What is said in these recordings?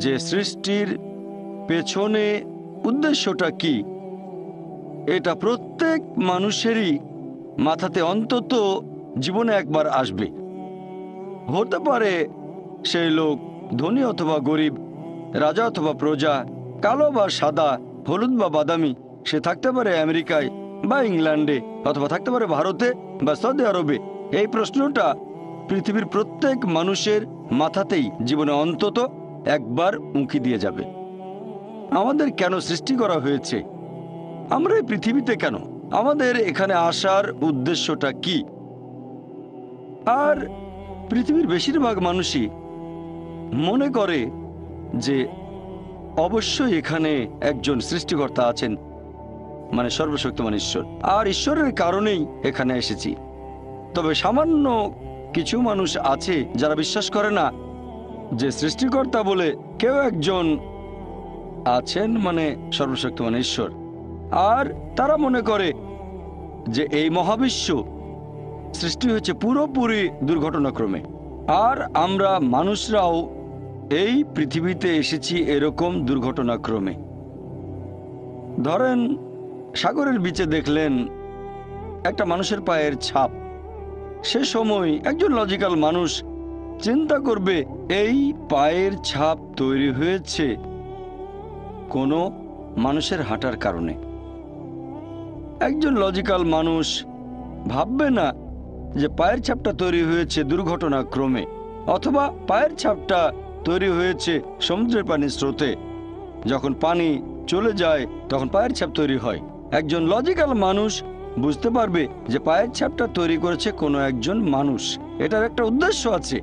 যে সৃষ্টির পেছনে উদ্দেশ্যটা কি, এটা প্রত্যেক মানুষেরই মাথাতে অন্তত জীবনে একবার আসবে। হতে পারে সেই লোক ধনী অথবা গরিব, রাজা অথবা প্রজা, কালো বা সাদা, হলুদ বা বাদামি, সে থাকতে পারে আমেরিকায় বা ইংল্যান্ডে, অথবা থাকতে পারে ভারতে বা সৌদি আরবে। এই প্রশ্নটা পৃথিবীর প্রত্যেক মানুষের মাথাতেই জীবনে অন্তত একবার উঁকি দিয়ে যাবে। আমাদের কেন সৃষ্টি করা হয়েছে? আমরা এই পৃথিবীতে কেন? আমাদের এখানে আসার উদ্দেশ্যটা কি? আর পৃথিবীর বেশিরভাগ মানুষই মনে করে যে অবশ্যই এখানে একজন সৃষ্টিকর্তা আছেন, মানে সর্বশক্তিমান ঈশ্বর, আর ঈশ্বরের কারণেই এখানে এসেছি। তবে সামান্য কিছু মানুষ আছে যারা বিশ্বাস করে না যে সৃষ্টিকর্তা বলে কেউ একজন আছেন, মানে সর্বশক্তিমান ঈশ্বর। আর তারা মনে করে যে এই মহাবিশ্ব সৃষ্টি হয়েছে পুরোপুরি দুর্ঘটনাক্রমে, আর আমরা মানুষরাও এই পৃথিবীতে এসেছি এরকম দুর্ঘটনাক্রমে। ধরেন সাগরের বিচে দেখলেন একটা মানুষের পায়ের ছাপ। সে সময় একজন লজিক্যাল মানুষ চিন্তা করবে এই পায়ের ছাপ তৈরি হয়েছে কোনো মানুষের হাঁটার কারণে। একজন লজিক্যাল মানুষ ভাববে না যে পায়ের ছাপটা তৈরি হয়েছে দুর্ঘটনাক্রমে, অথবা পায়ের ছাপটা তৈরি হয়েছে সমুদ্রের পানির স্রোতে। যখন পানি চলে যায় তখন পায়ের ছাপ তৈরি হয়। একজন লজিক্যাল মানুষ বুঝতে পারবে যে পায়ের ছাপটা তৈরি করেছে কোনো একজন মানুষ, এটার একটা উদ্দেশ্য আছে,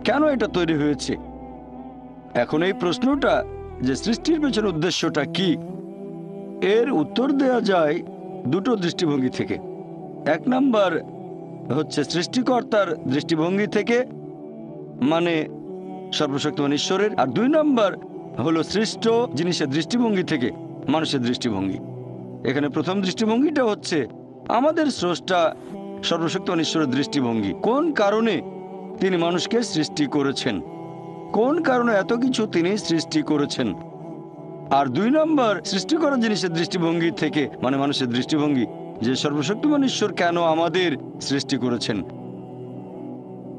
কেন এটা তৈরি হয়েছে। এখন এই প্রশ্নটা যে সৃষ্টির পেছনে উদ্দেশ্যটা কি, এর উত্তর দেয়া যায় দুটো দৃষ্টিভঙ্গি থেকে। এক নাম্বার হচ্ছে সৃষ্টিকর্তার দৃষ্টিভঙ্গি থেকে, মানে সর্বশক্তিমান ঈশ্বরের। আর দুই নাম্বার হলো সৃষ্ট জিনিসের দৃষ্টিভঙ্গি থেকে, মানুষের দৃষ্টিভঙ্গি। এখানে প্রথম দৃষ্টিভঙ্গিটা হচ্ছে আমাদের স্রষ্টা সর্বশক্তিমান ঈশ্বরের দৃষ্টিভঙ্গি। কোন কারণে তিনি মানুষকে সৃষ্টি করেছেন, কোন কারণে এত কিছু তিনি সৃষ্টি করেছেন। আর দুই নম্বর সৃষ্টি করা জিনিসের দৃষ্টিভঙ্গি থেকে, মানে মানুষের দৃষ্টিভঙ্গি, যে সর্বশক্তিমান ঈশ্বর কেন আমাদের সৃষ্টি করেছেন।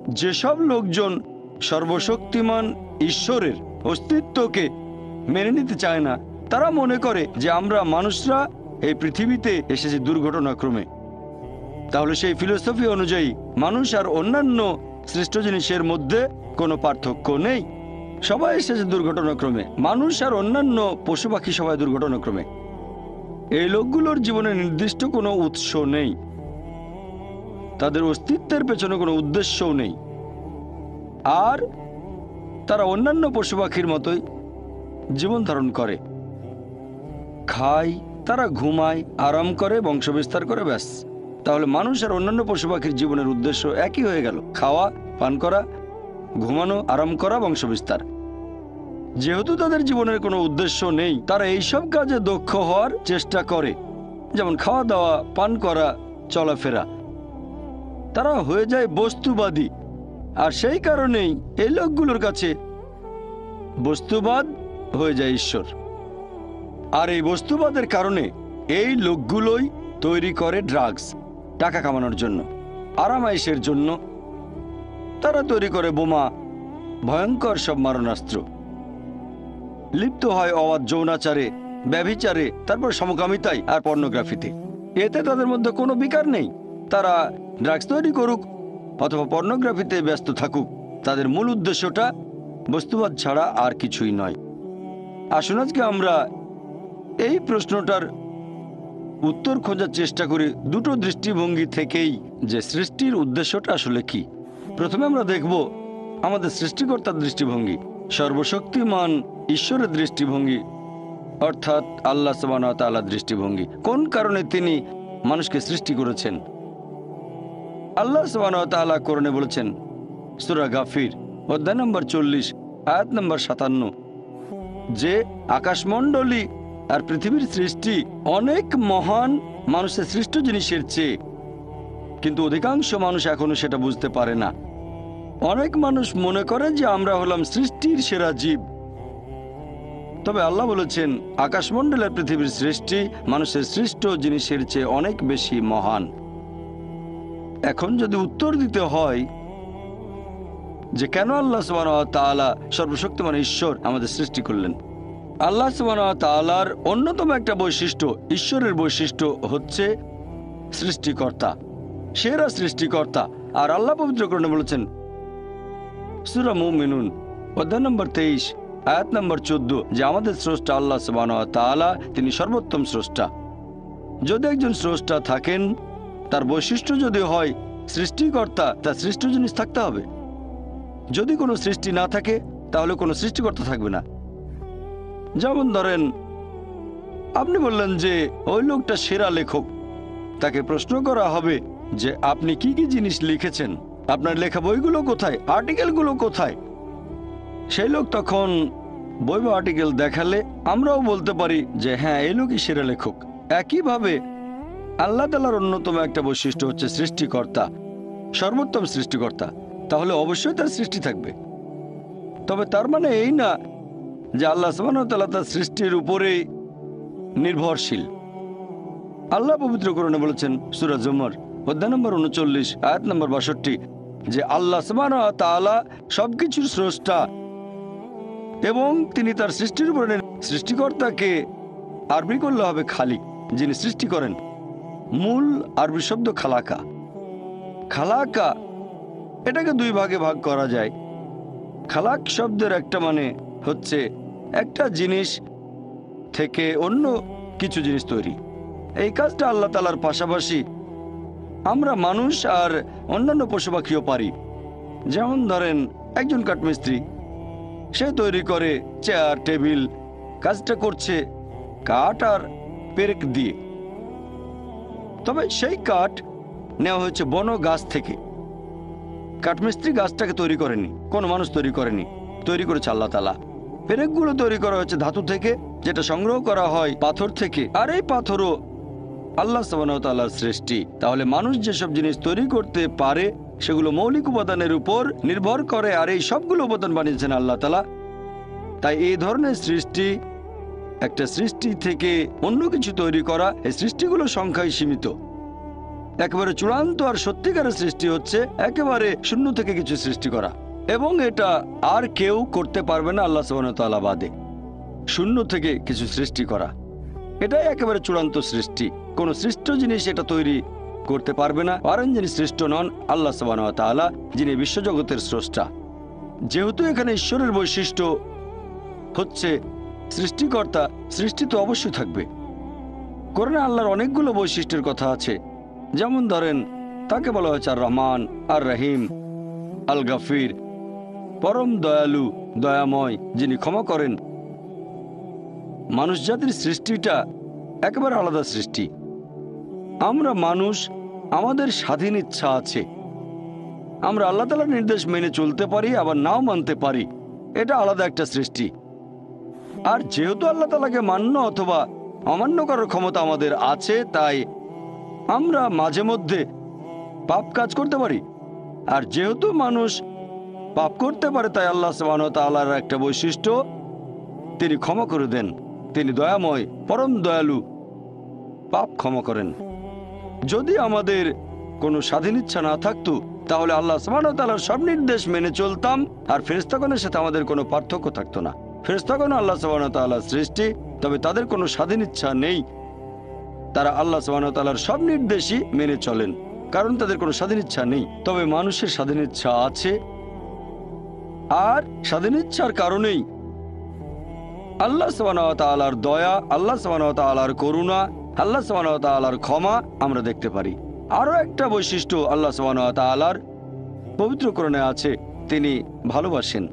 যেসব লোকজন সর্বশক্তিমান ঈশ্বরের অস্তিত্বকে মেনে নিতে চায় না, তারা মনে করে যে আমরা মানুষরা এই পৃথিবীতে এসেছি দুর্ঘটনাক্রমে। তাহলে সেই ফিলোসফি অনুযায়ী মানুষ আর অন্যান্য সৃষ্ট জিনিসের মধ্যে কোনো পার্থক্য নেই, সবাই এসেছে দুর্ঘটনাক্রমে। মানুষ আর অন্যান্য পশু পাখি সবাই দুর্ঘটনাক্রমে। এই লোকগুলোর জীবনে নির্দিষ্ট কোনো উৎস নেই, তাদের অস্তিত্বের পেছনে কোনো উদ্দেশ্যও নেই, আর তারা অন্যান্য পশু পাখির মতোই জীবন ধারণ করে, খায়, তারা ঘুমায়, আরাম করে, বংশবিস্তার করে, ব্যাস। তাহলে মানুষ আর অন্যান্য পশু পাখির জীবনের উদ্দেশ্য একই হয়ে গেল, খাওয়া, পান করা, ঘুমানো, আরাম করা, বংশবিস্তার। যেহেতু তাদের জীবনের কোনো উদ্দেশ্য নেই, তারা এইসব কাজে দক্ষ হওয়ার চেষ্টা করে, যেমন খাওয়া দাওয়া, পান করা, চলাফেরা। তারা হয়ে যায় বস্তুবাদী। আর সেই কারণেই এই লোকগুলোর কাছে বস্তুবাদ হয়ে যায় ঈশ্বর। আর এই বস্তুবাদের কারণে এই লোকগুলোই তৈরি করে ড্রাগস, টাকা কামানোর জন্য, আরামাইশের জন্য। তারা তৈরি করে বোমা, ভয়ঙ্কর সব মারণাস্ত্র, লিপ্ত হয় অবাধ যৌনাচারে, ব্যভিচারে, তারপর সমকামিতায় আর পর্নোগ্রাফিতে। এতে তাদের মধ্যে কোনো বিকার নেই। তারা ড্রাগস তৈরি করুক অথবা পর্নোগ্রাফিতে ব্যস্ত থাকুক, তাদের মূল উদ্দেশ্যটা বস্তুবাদ ছাড়া আর কিছুই নয়। আসুন আজকে আমরা এই প্রশ্নটার উত্তর খোঁজার চেষ্টা করি দুটো দৃষ্টিভঙ্গি থেকেই, যে সৃষ্টির উদ্দেশ্যটা আসলে কি। প্রথমে আমরা দেখব আমাদের সৃষ্টিকর্তার দৃষ্টিভঙ্গি, সর্বশক্তিমান ঈশ্বরের দৃষ্টিভঙ্গি, অর্থাৎ আল্লাহ সুবহানাহু ওয়া তাআলার দৃষ্টিভঙ্গি। কোন কারণে তিনি মানুষকে সৃষ্টি করেছেন। আল্লাহ সুবহানাহু ওয়া তাআলা কোরআনে বলেছেন, সূরা গাফির অধ্যায় নম্বর 40 আয়াত নম্বর 57, যে আকাশমণ্ডলী আর পৃথিবীর সৃষ্টি অনেক মহান মানুষের সৃষ্ট জিনিসের চেয়ে, কিন্তু অধিকাংশ মানুষ এখনো সেটা বুঝতে পারে না। অনেক মানুষ মনে করে যে আমরা হলাম সৃষ্টির সেরা জীব, তবে আল্লাহ বলেছেন আকাশমণ্ডলের পৃথিবীর সৃষ্টি মানুষের সৃষ্ট জিনিসের চেয়ে অনেক বেশি মহান। এখন যদি উত্তর দিতে হয় যে কেন আল্লাহ সুবহানাহু ওয়া তাআলা সর্বশক্তিমান ঈশ্বর আমাদের সৃষ্টি করলেন, আল্লাহ সুবহানাহু ওয়া তাআলার অন্যতম একটা বৈশিষ্ট্য, ঈশ্বরের বৈশিষ্ট্য হচ্ছে সৃষ্টিকর্তা, সেরা সৃষ্টিকর্তা। আর আল্লাহ পবিত্র কোরআনে বলেছেন সূরা মুমিনুন অধ্যায় নম্বর 23 আয়াত নম্বর 14 যে আমাদের স্রষ্টা আল্লাহ সুবহানাহু ওয়া তাআলা, তিনি সর্বোত্তম স্রষ্টা। যদি একজন স্রষ্টা থাকেন, তার বৈশিষ্ট্য যদি হয় সৃষ্টিকর্তা, তার সৃষ্ট জিনিস থাকতে হবে। যদি কোনো সৃষ্টি না থাকে তাহলে কোনো সৃষ্টিকর্তা থাকবে না। যেমন ধরেন আপনি বললেন যে ওই লোকটা সেরা লেখক, তাকে প্রশ্ন করা হবে যে আপনি কি কি জিনিস লিখেছেন, আপনার লেখা বইগুলো কোথায়, আর্টিকেলগুলো কোথায়। সেই লোক তখন বই বা আর্টিকেল দেখালে আমরাও বলতে পারি যে হ্যাঁ, এই লোকই সেরা লেখক। একইভাবে আল্লাহ তাআলার অন্যতম একটা বৈশিষ্ট্য হচ্ছে সৃষ্টিকর্তা, সর্বোত্তম সৃষ্টিকর্তা। তাহলে অবশ্যই তার সৃষ্টি থাকবে। তবে তার মানে এই না যে আল্লাহ সুবহানাহু ওয়া তাআলা তার সৃষ্টির উপরেই নির্ভরশীল। আল্লাহ পবিত্র কোরআনে বলেছেন সূরা জুমার অধ্যায় নম্বর 39 আয়াত নম্বর 62 যে আল্লাহ সুবহানাহু ওয়া তাআলা সবকিছুর স্রষ্টা এবং তিনি তার সৃষ্টির উপরে সৃষ্টিকর্তাকে আরবি করলে হবে খালিক, যিনি সৃষ্টি করেন। মূল আরবি শব্দ খালাকা। খালাকা এটাকে দুই ভাগে ভাগ করা যায়। খালাক শব্দের একটা মানে হচ্ছে একটা জিনিস থেকে অন্য কিছু জিনিস তৈরি। এই কাজটা আল্লাহ তাআলার পাশাপাশি আমরা মানুষ আর অন্যান্য পশু পাখিও পারি। যেমন ধরেন একজন কাঠমিস্ত্রি, সে তৈরি করে চেয়ার টেবিল, কাজটা করছে কাঠ আর পেরেক দিয়ে। তবে সেই কাঠ নেওয়া হয়েছে বন গাছ থেকে। কাঠমিস্ত্রি গাছটাকে তৈরি করেনি, কোনো মানুষ তৈরি করেনি, তৈরি করেছে আল্লাহ তাআলা। পেরেকগুলো তৈরি করা হয়েছে ধাতু থেকে, যেটা সংগ্রহ করা হয় পাথর থেকে, আর এই পাথরও আল্লাহ সুবহানাহু ওয়া তাআলার সৃষ্টি। তাহলে মানুষ যেসব জিনিস তৈরি করতে পারে সেগুলো মৌলিক উপাদানের উপর নির্ভর করে, আর এই সবগুলো উপাদান বানিয়েছেন আল্লাহ তাআলা। তাই এই ধরনের সৃষ্টি, একটা সৃষ্টি থেকে অন্য কিছু তৈরি করা, এই সৃষ্টিগুলো সংখ্যায় সীমিত। একেবারে চূড়ান্ত আর সত্যিকারের সৃষ্টি হচ্ছে একেবারে শূন্য থেকে কিছু সৃষ্টি করা, এবং এটা আর কেউ করতে পারবে না আল্লাহ সুবহানাহু ওয়া তাআলা বাদে। শূন্য থেকে কিছু সৃষ্টি করা, এটাই একেবারে চূড়ান্ত সৃষ্টি। কোন সৃষ্ট জিনিস এটা তৈরি করতে পারবে না, পারেন যিনি সৃষ্ট নন আল্লাহ সুবহানাহু ওয়া তাআলা, যিনি বিশ্বজগতের স্রষ্টা। যেহেতু এখানে ঈশ্বরের বৈশিষ্ট্য হচ্ছে সৃষ্টিকর্তা, সৃষ্টি তো অবশ্যই থাকবে। কোরআনে আল্লাহর অনেকগুলো বৈশিষ্ট্যের কথা আছে। যেমন ধরেন তাকে বলা হয়েছে আর রহমান, আর রহিম, আল গাফির, পরম দয়ালু, দয়াময়, যিনি ক্ষমা করেন। মানুষ জাতির সৃষ্টিটা একেবারে আলাদা সৃষ্টি। আমরা মানুষ, আমাদের স্বাধীন ইচ্ছা আছে। আমরা আল্লাহ তাআলার নির্দেশ মেনে চলতে পারি, আবার নাও মানতে পারি। এটা আলাদা একটা সৃষ্টি। আর যেহেতু আল্লাহ তাআলাকে মান্য অথবা অমান্য করার ক্ষমতা আমাদের আছে, তাই আমরা মাঝে মধ্যে পাপ কাজ করতে পারি। আর যেহেতু মানুষ পাপ করতে পারে, তাই আল্লাহ সুবহানাহু ওয়া তাআলার একটা বৈশিষ্ট্য, তিনি ক্ষমা করে দেন। তিনি দয়াময়, পরম দয়ালু, পাপ ক্ষমা করেন। যদি আমাদের কোনো স্বাধীন ইচ্ছা না থাকতো তাহলে আল্লাহ সুবহানাহু ওয়া তাআলার সব নির্দেশ মেনে চলতাম, আর ফেরেশতাগণের সাথে আমাদের কোনো পার্থক্য থাকতো না। ফেরেশতাগণ আল্লাহ সুবহানাহু ওয়া তাআলার সৃষ্টি, তবে তাদের কোনো স্বাধীন ইচ্ছা নেই। তারা আল্লাহ সুবহানাহু ওয়া তাআলার সব নির্দেশই মেনে চলেন, কারণ তাদের কোনো স্বাধীন ইচ্ছা নেই। তবে মানুষের স্বাধীন ইচ্ছা আছে, আর স্বাধীন ইচ্ছার কারণেই আল্লাহ সুবহানাহু ওয়া তাআলার দয়া, আল্লাহ সুবহানাহু ওয়া তাআলার করুণা, আল্লাহ সুবহানাহু ওয়া তাআলার ক্ষমা আমরা দেখতে পারি। আরও একটা বৈশিষ্ট্য আল্লাহ সুবহানাহু ওয়া তাআলার পবিত্র কোরআনে আছে, তিনি ভালোবাসেন।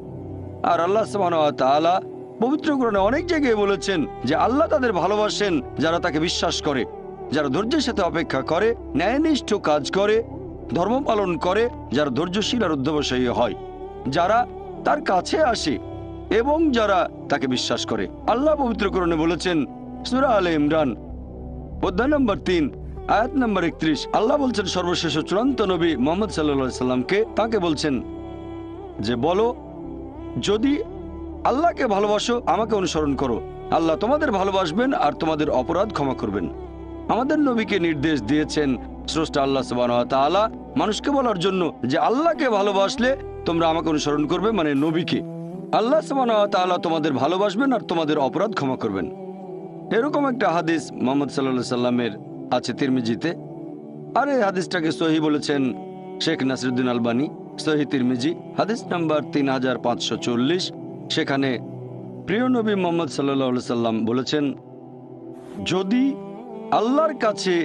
আর আল্লাহ সুবহানাহু ওয়া তাআলা পবিত্র কোরআনে অনেক জায়গায় বলেছেন যে আল্লাহ তাদের ভালোবাসেন যারা তাকে বিশ্বাস করে, যারা ধৈর্যের সাথে অপেক্ষা করে, ন্যায়নিষ্ঠ কাজ করে, ধর্ম পালন করে, যারা ধৈর্যশীল আর অধ্যবসায়ী হয়, যারা তার কাছে আসে এবং যারা তাকে বিশ্বাস করে। আল্লাহ পবিত্র কোরআনে বলেছেন সূরা আলে ইমরান অধ্যায় নম্বর 3 আয়াত নম্বর 31, আল্লাহ বলছেন সর্বশেষ ও চূড়ান্ত নবী মুহাম্মদ সাল্লাল্লাহু আলাইহি সাল্লামকে, তাকে বলছেন যে বলো, যদি আল্লাহকে ভালোবাসো, আমাকে অনুসরণ করো, আল্লাহ তোমাদের ভালোবাসবেন আর তোমাদের অপরাধ ক্ষমা করবেন। আমাদের নবীকে নির্দেশ দিয়েছেন স্রষ্টা আল্লাহ সুবহানাহু ওয়া তাআলা মানুষকে বলার জন্য যে আল্লাহকে ভালোবাসলে তোমরা আমাকে অনুসরণ করবে, মানে নবীকে। আল্লাহ সুবহানাহু ওয়া তাআলা তোমাদের ভালোবাসবেন আর তোমাদের অপরাধ ক্ষমা করবেন। এরকম একটা হাদিস মুহাম্মদ সাল্লাল্লাহু আলাইহি সাল্লামের আছে তিরমিজিতে, আর এই হাদিসটাকে সহিহ বলেছেন শেখ নাসিরউদ্দিন আলবানী। সহিহ তিরমিজি হাদিস নাম্বার 3540। সেখানে প্রিয় নবী মুহাম্মদ সাল্লাল্লাহু আলাইহি সাল্লাম বলেছেন, যদি আল্লাহর কাছে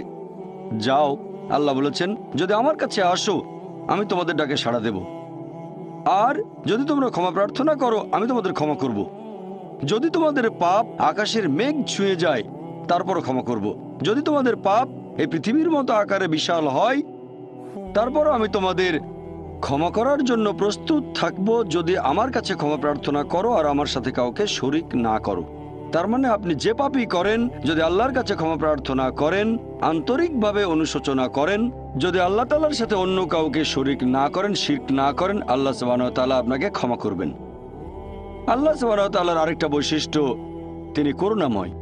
যাও, আল্লাহ বলেছেন যদি আমার কাছে আসো আমি তোমাদের ডাকে সাড়া দেব, আর যদি তোমরা ক্ষমা প্রার্থনা করো আমি তোমাদের ক্ষমা করব। যদি তোমাদের পাপ আকাশের মেঘ ছুঁয়ে যায় তারপরও ক্ষমা করব। যদি তোমাদের পাপ এই পৃথিবীর মতো আকারে বিশাল হয় তারপরও আমি তোমাদের ক্ষমা করার জন্য প্রস্তুত থাকব, যদি আমার কাছে ক্ষমা প্রার্থনা করো আর আমার সাথে কাউকে শরিক না করো। তার মানে আপনি যে পাপই করেন, যদি আল্লাহর কাছে ক্ষমা প্রার্থনা করেন, আন্তরিকভাবে অনুশোচনা করেন, যদি আল্লাহ তাআলার সাথে অন্য কাউকে শরিক না করেন, শিরক না করেন, আল্লাহ সুবহানাহু ওয়া তাআলা আপনাকে ক্ষমা করবেন। আল্লাহ সুবহানাহু ওয়া তাআলার আরেকটা বৈশিষ্ট্য, তিনি করুণাময়।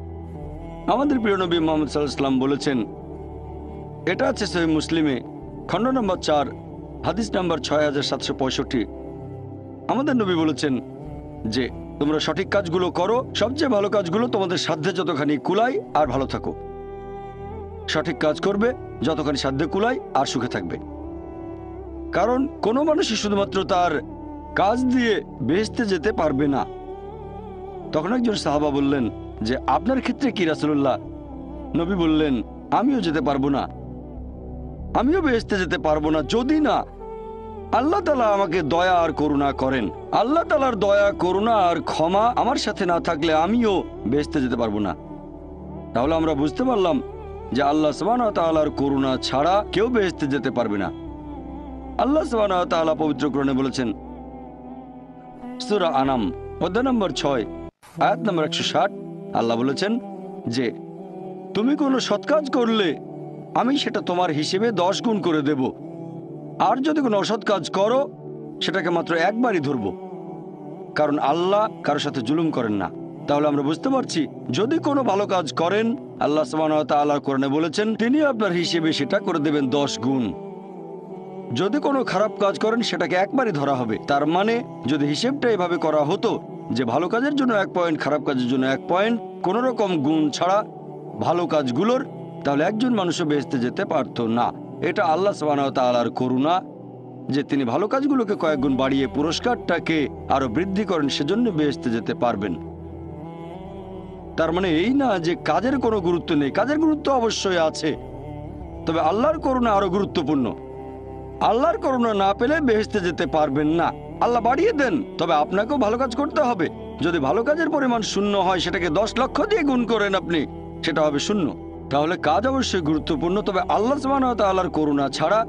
আমাদের প্রিয় নবী মুহাম্মদ সাল্লাল্লাহু আলাইহি ওয়াসাল্লাম বলেছেন, এটা আছে সহিহ মুসলিমে খণ্ড নম্বর 4 হাদিস নাম্বার 6765। আমাদের নবী বলেছেন যে তোমরা সঠিক কাজগুলো করো, সবচেয়ে ভালো কাজগুলো তোমাদের সাধ্যে যতখানি কুলায়, আর ভালো থাকো। সঠিক কাজ করবে, যতখানি সাধ্যে কুলায়, আর সুখে থাকবে। কারণ কোনো মানুষই শুধুমাত্র তার কাজ দিয়ে বেহেশতে যেতে পারবে না। তখন একজন সাহাবা বললেন যে আপনার ক্ষেত্রে কি রাসূলুল্লাহ? নবী বললেন, আমিও যেতে পারবো না, আমিও বেহেশতে যেতে পারবো না যদি না আল্লাহ তাআলা আমাকে দয়া আর করুণা করেন। আল্লাহ তাআলার দয়া, করুণা আর ক্ষমা আমার সাথে না থাকলে আমিও বেহেশতে যেতে পারবো না। তাহলে আমরা বুঝতে পারলাম যে আল্লাহ সুবহানাহু ওয়া তাআলার করুণা ছাড়া কেউ বেহেশতে যেতে পারবে না। আল্লাহ সুবহানাহু ওয়া তাআলা পবিত্র কোরআনে বলেছেন, সূরা আনাম অধ্যায় নম্বর 6 আয়াত নম্বর 160, আল্লাহ বলেছেন যে তুমি কোনো সৎ কাজ করলে আমি সেটা তোমার হিসেবে 10 গুণ করে দেব, আর যদি কোনো অসৎ কাজ করো সেটাকে মাত্র একবারই ধরব। কারণ আল্লাহ কারোর সাথে জুলুম করেন না। তাহলে আমরা বুঝতে পারছি, যদি কোনো ভালো কাজ করেন, আল্লাহ সুবহানাহু ওয়া তাআলা কোরআনে বলেছেন তিনি আপনার হিসেবে সেটা করে দেবেন 10 গুণ। যদি কোনো খারাপ কাজ করেন সেটাকে একবারই ধরা হবে। তার মানে যদি হিসেবটা এভাবে করা হতো যে ভালো কাজের জন্য 1 পয়েন্ট, খারাপ কাজের জন্য 1 পয়েন্ট, কোনো রকম গুণ ছাড়া ভালো কাজগুলোর, তাহলে একজন মানুষও বেহেশতে যেতে পারতো না। এটা আল্লাহ সুবহানাহু ওয়া তাআলার করুণা যে তিনি ভালো কাজগুলোকে কয়েক গুণ বাড়িয়ে পুরস্কারটাকে আরো বৃদ্ধি করেন, সেজন্য বেহেশতে যেতে পারবেন। তার মানে এই না যে কাজের কোনো গুরুত্ব নেই, কাজের গুরুত্ব অবশ্যই আছে, তবে আল্লাহর করুণা আরো গুরুত্বপূর্ণ। আল্লাহর করুণা না পেলে বেহেশতে যেতে পারবেন না। আল্লাহ বাড়িয়ে দেন, তবে আপনাকেও ভালো কাজ করতে হবে। যদি ভালো কাজের পরিমাণ 0 হয়, সেটাকে 10 লক্ষ দিয়ে গুণ করেন আপনি, সেটা হবে 0। তাহলে কাজ অবশ্যই গুরুত্বপূর্ণ, তবে আল্লাহ সুবহানাহু ওয়া তাআলার করুণা ছাড়া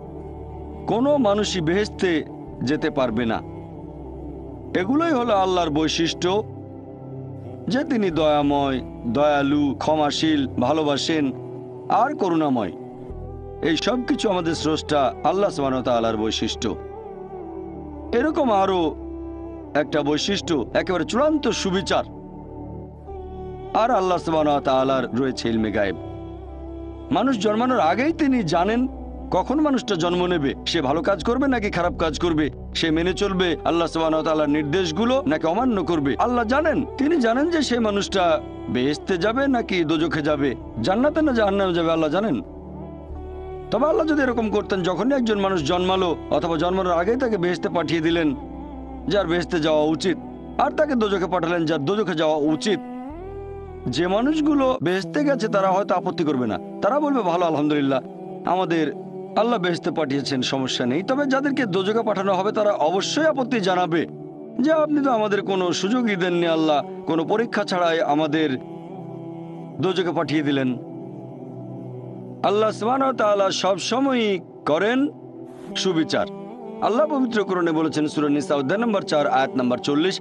কোনো মানুষই বেহেশতে যেতে পারবে না। এগুলোই হলো আল্লাহর বৈশিষ্ট্য, যে তিনি দয়াময়, দয়ালু, ক্ষমাশীল, ভালোবাসেন আর করুণাময়। এই সব কিছু আমাদের স্রষ্টা আল্লাহ সুবহানাহু ওয়া তাআলার বৈশিষ্ট্য। এরকম আরো একটা বৈশিষ্ট্য, একেবারে চূড়ান্ত সুবিচার। আর আল্লাহ সুবহানাহু ওয়া তাআলার রয়েছে ইলমে গায়েব। মানুষ জন্মানোর আগেই তিনি জানেন কখন মানুষটা জন্ম নেবে, সে ভালো কাজ করবে নাকি খারাপ কাজ করবে, সে মেনে চলবে আল্লাহ সুবহানাহু ওয়া তাআলার নির্দেশগুলো নাকি অমান্য করবে। আল্লাহ জানেন, তিনি জানেন যে সেই মানুষটা বেহেশতে যাবে নাকি দোজখে যাবে, জান্নাতে না জাহান্নামে যাবে, আল্লাহ জানেন। তবে আল্লাহ যদি এরকম করতেন, যখনই একজন মানুষ জন্মালো অথবা জন্মানোর আগেই তাকে বেহেশতে পাঠিয়ে দিলেন যার বেহেশতে যাওয়া উচিত, আর তাকে দোজখে পাঠালেন যার দোজখে যাওয়া উচিত, যে মানুষগুলো বেহেশতে গেছে তারা হয়তো আপত্তি করবে না, তারা বলবে ভালো, আলহামদুলিল্লাহ, আমাদের আল্লাহ বেহেশতে পাঠিয়েছেন, সমস্যা নেই। তবে যাদেরকে দোজখে পাঠানো হবে তারা অবশ্যই আপত্তি জানাবে যে আপনি তো আমাদের কোনো সুযোগই দেননি, আল্লাহ কোনো পরীক্ষা ছাড়াই আমাদের দোজখে পাঠিয়ে দিলেন। আল্লাহ সুবহানাহু ওয়া তাআলা সবসময়ই করেন সুবিচার। আল্লাহ পবিত্র কোরআনে বলেছেন সূরা নিসা অধ্যায় নম্বর 4 আয়াত নম্বর 40,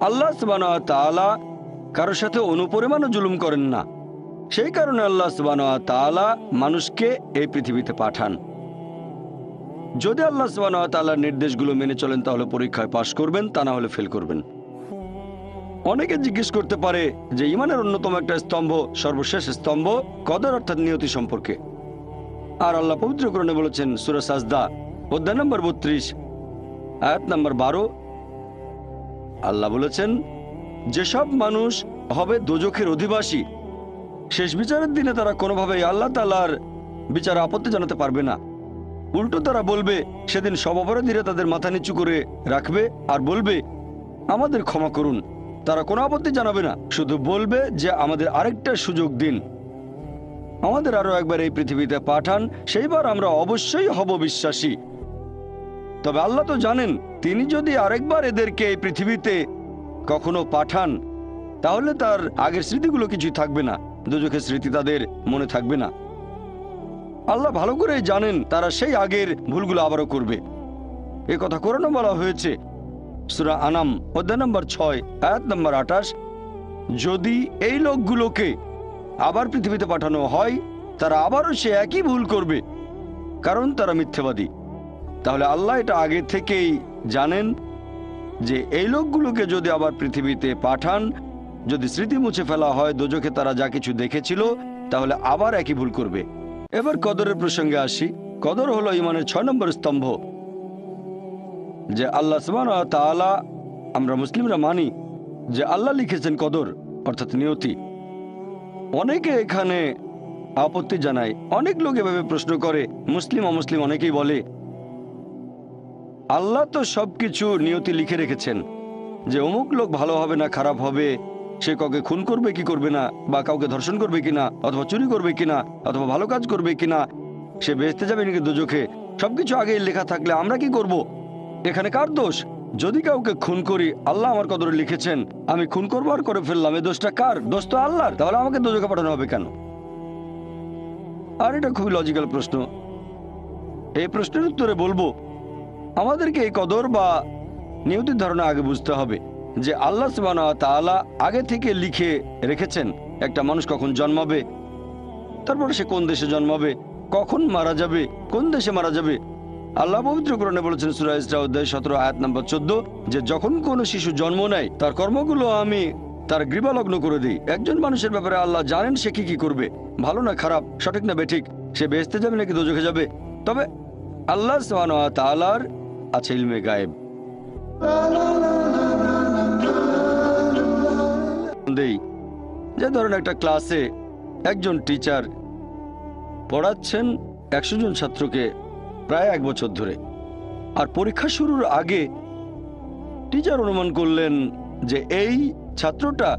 আল্লাহ সুবহানাহু ওয়া তাআলা কারোর সাথে অনুপরিমাণও জুলুম করেন না। সেই কারণে আল্লাহ সুবহানাহু ওয়া তাআলা মানুষকে এই পৃথিবীতে পাঠান। যদি আল্লাহ সুবহানাহু ওয়া তাআলার নির্দেশগুলো মেনে চলেন তাহলে পরীক্ষায় পাশ করবেন, তা না হলে ফেল করবেন। অনেকে জিজ্ঞেস করতে পারে যে ইমানের অন্যতম একটা স্তম্ভ, সর্বশেষ স্তম্ভ কদর অর্থাৎ নিয়তি সম্পর্কে। আর আল্লাহ পবিত্র কোরআনে বলেছেন সূরা সাজদা অধ্যায় নম্বর 32 আয়াত নম্বর 12, আল্লাহ বলেছেন যেসব মানুষ হবে দোজখের অধিবাসী, শেষ বিচারের দিনে তারা কোনোভাবেই আল্লাহ তাআলার বিচারে আপত্তি জানাতে পারবে না। উল্টো তারা বলবে, সেদিন সব অপরাধীরা তাদের মাথা নিচু করে রাখবে আর বলবে আমাদের ক্ষমা করুন। তারা কোনো আপত্তি জানাবে না, শুধু বলবে যে আমাদের আরেকটা সুযোগ দিন, আমাদের আরো একবার এই পৃথিবীতে পাঠান, সেইবার আমরা অবশ্যই হব বিশ্বাসী। তবে আল্লাহ তো জানেন, তিনি যদি আরেকবার এদেরকে এই পৃথিবীতে কখনো পাঠান, তাহলে তার আগের স্মৃতিগুলো কিছুই থাকবে না, দোজখের স্মৃতি তাদের মনে থাকবে না। আল্লাহ ভালো করেই জানেন তারা সেই আগের ভুলগুলো আবারও করবে। এ কথা কোরআনে বলা হয়েছে সূরা আনাম অধ্যায় নম্বর 6 আয়াত নম্বর 28, যদি এই লোকগুলোকে আবার পৃথিবীতে পাঠানো হয় তারা আবারও সে একই ভুল করবে, কারণ তারা মিথ্যাবাদী। তাহলে আল্লাহ এটা আগে থেকেই জানেন যে এই লোকগুলোকে যদি আবার পৃথিবীতে পাঠান, যদি স্মৃতি মুছে ফেলা হয় দোজখে তারা যা কিছু দেখেছিল, তাহলে আবার একই ভুল করবে। এবার কদরের প্রসঙ্গে আসি। কদর হলো ঈমানের 6 নম্বর স্তম্ভ, যে আল্লাহ সুবহানাহু ওয়া তাআলা, আমরা মুসলিমরা মানি যে আল্লাহ লিখেছেন কদর অর্থাৎ নিয়তি। অনেকে এখানে আপত্তি জানায়, অনেক লোক এভাবে প্রশ্ন করে, মুসলিম অমুসলিম অনেকেই বলে আল্লাহ তো সবকিছু নিয়তি লিখে রেখেছেন, যে অমুক লোক ভালো হবে না খারাপ হবে, সে কাউকে খুন করবে কি করবে না, বা কাউকে ধর্ষণ করবে কিনা, অথবা চুরি করবে কিনা, অথবা ভালো কাজ করবে কিনা, সে বেহেশতে যাবে নাকি দোজখে, সবকিছু আগেই লেখা থাকলে আমরা কি করব? এখানে কার দোষ? যদি কাউকে খুন করি, আল্লাহ আমার কদরে লিখেছেন, আমি খুন করবো আর করে ফেললাম, এই দোষটা কার? দোষ তো আল্লাহর, তাহলে আমাকে দোজখে পাঠানো হবে কেন? আর এটা খুবই লজিক্যাল প্রশ্ন। এই প্রশ্নের উত্তরে বলবো, আমাদেরকে এই কদর বা নিয়তির ধারণা আগে বুঝতে হবে যে আল্লাহ সুবহানাহু ওয়া তাআলা আগে থেকে লিখে রেখেছেন একটা মানুষ কখন জন্মাবে, তারপর সে কোন দেশে জন্মাবে, কখন মারা যাবে, কোন দেশে মারা যাবে। আল্লাহ পবিত্র কোরআনে বলেছেন সূরা ইসরা অধ্যায় 17 আয়াত নম্বর 14, যে যখন কোনো শিশু জন্ম নেয় তার কর্মগুলো আমি তার গ্রীবালগ্ন করে দিই। একজন মানুষের ব্যাপারে আল্লাহ জানেন সে কি কি করবে, ভালো না খারাপ, সঠিক না বেঠিক, সে বেহেশতে যাবে নাকি দোজখে যাবে। তবে আল্লাহ সুবহানাহু ওয়া তাআলার আছে ইলমে গায়েব। যে ধরেন একটা ক্লাসে একজন টিচার পড়াচ্ছেন 100 জন ছাত্রকে প্রায় 1 বছর ধরে, আর পরীক্ষা শুরুর আগে টিচার অনুমান করলেন যে এই ছাত্রটা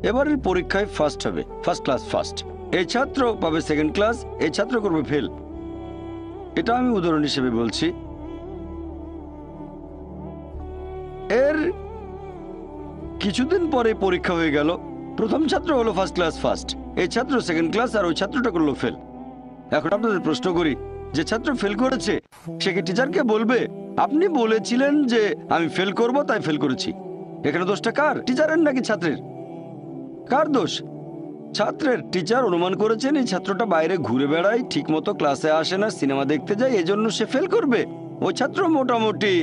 এবারের পরীক্ষায় ফার্স্ট হবে, ফার্স্ট ক্লাস ফার্স্ট, এই ছাত্র পাবে সেকেন্ড ক্লাস, এই ছাত্র করবে ফেল। এটা আমি উদাহরণ হিসেবে বলছি। এর কিছুদিন পরে পরীক্ষা হয়ে গেল, প্রথম ছাত্র হলো ফার্স্ট ক্লাস ফার্স্ট, এই ছাত্র সেকেন্ড ক্লাস, আর ওই ছাত্রটা করলো ফেল। এখন আপনাদের প্রশ্ন করি, যে ছাত্র ফেল করেছে সে কি টিচারকে বলবে আপনি বলেছিলেন যে আমি ফেল করব তাই ফেল করেছি? এখানে দোষটা কার, টিচারের নাকি ছাত্রের? কার দোষ? ছাত্রের। টিচার অনুমান করেছেন এই ছাত্রটা বাইরে ঘুরে বেড়ায়, ঠিক মতো ক্লাসে আসে না, সিনেমা দেখতে যায়, এজন্য সে ফেল করবে। ওই ছাত্র মোটামুটি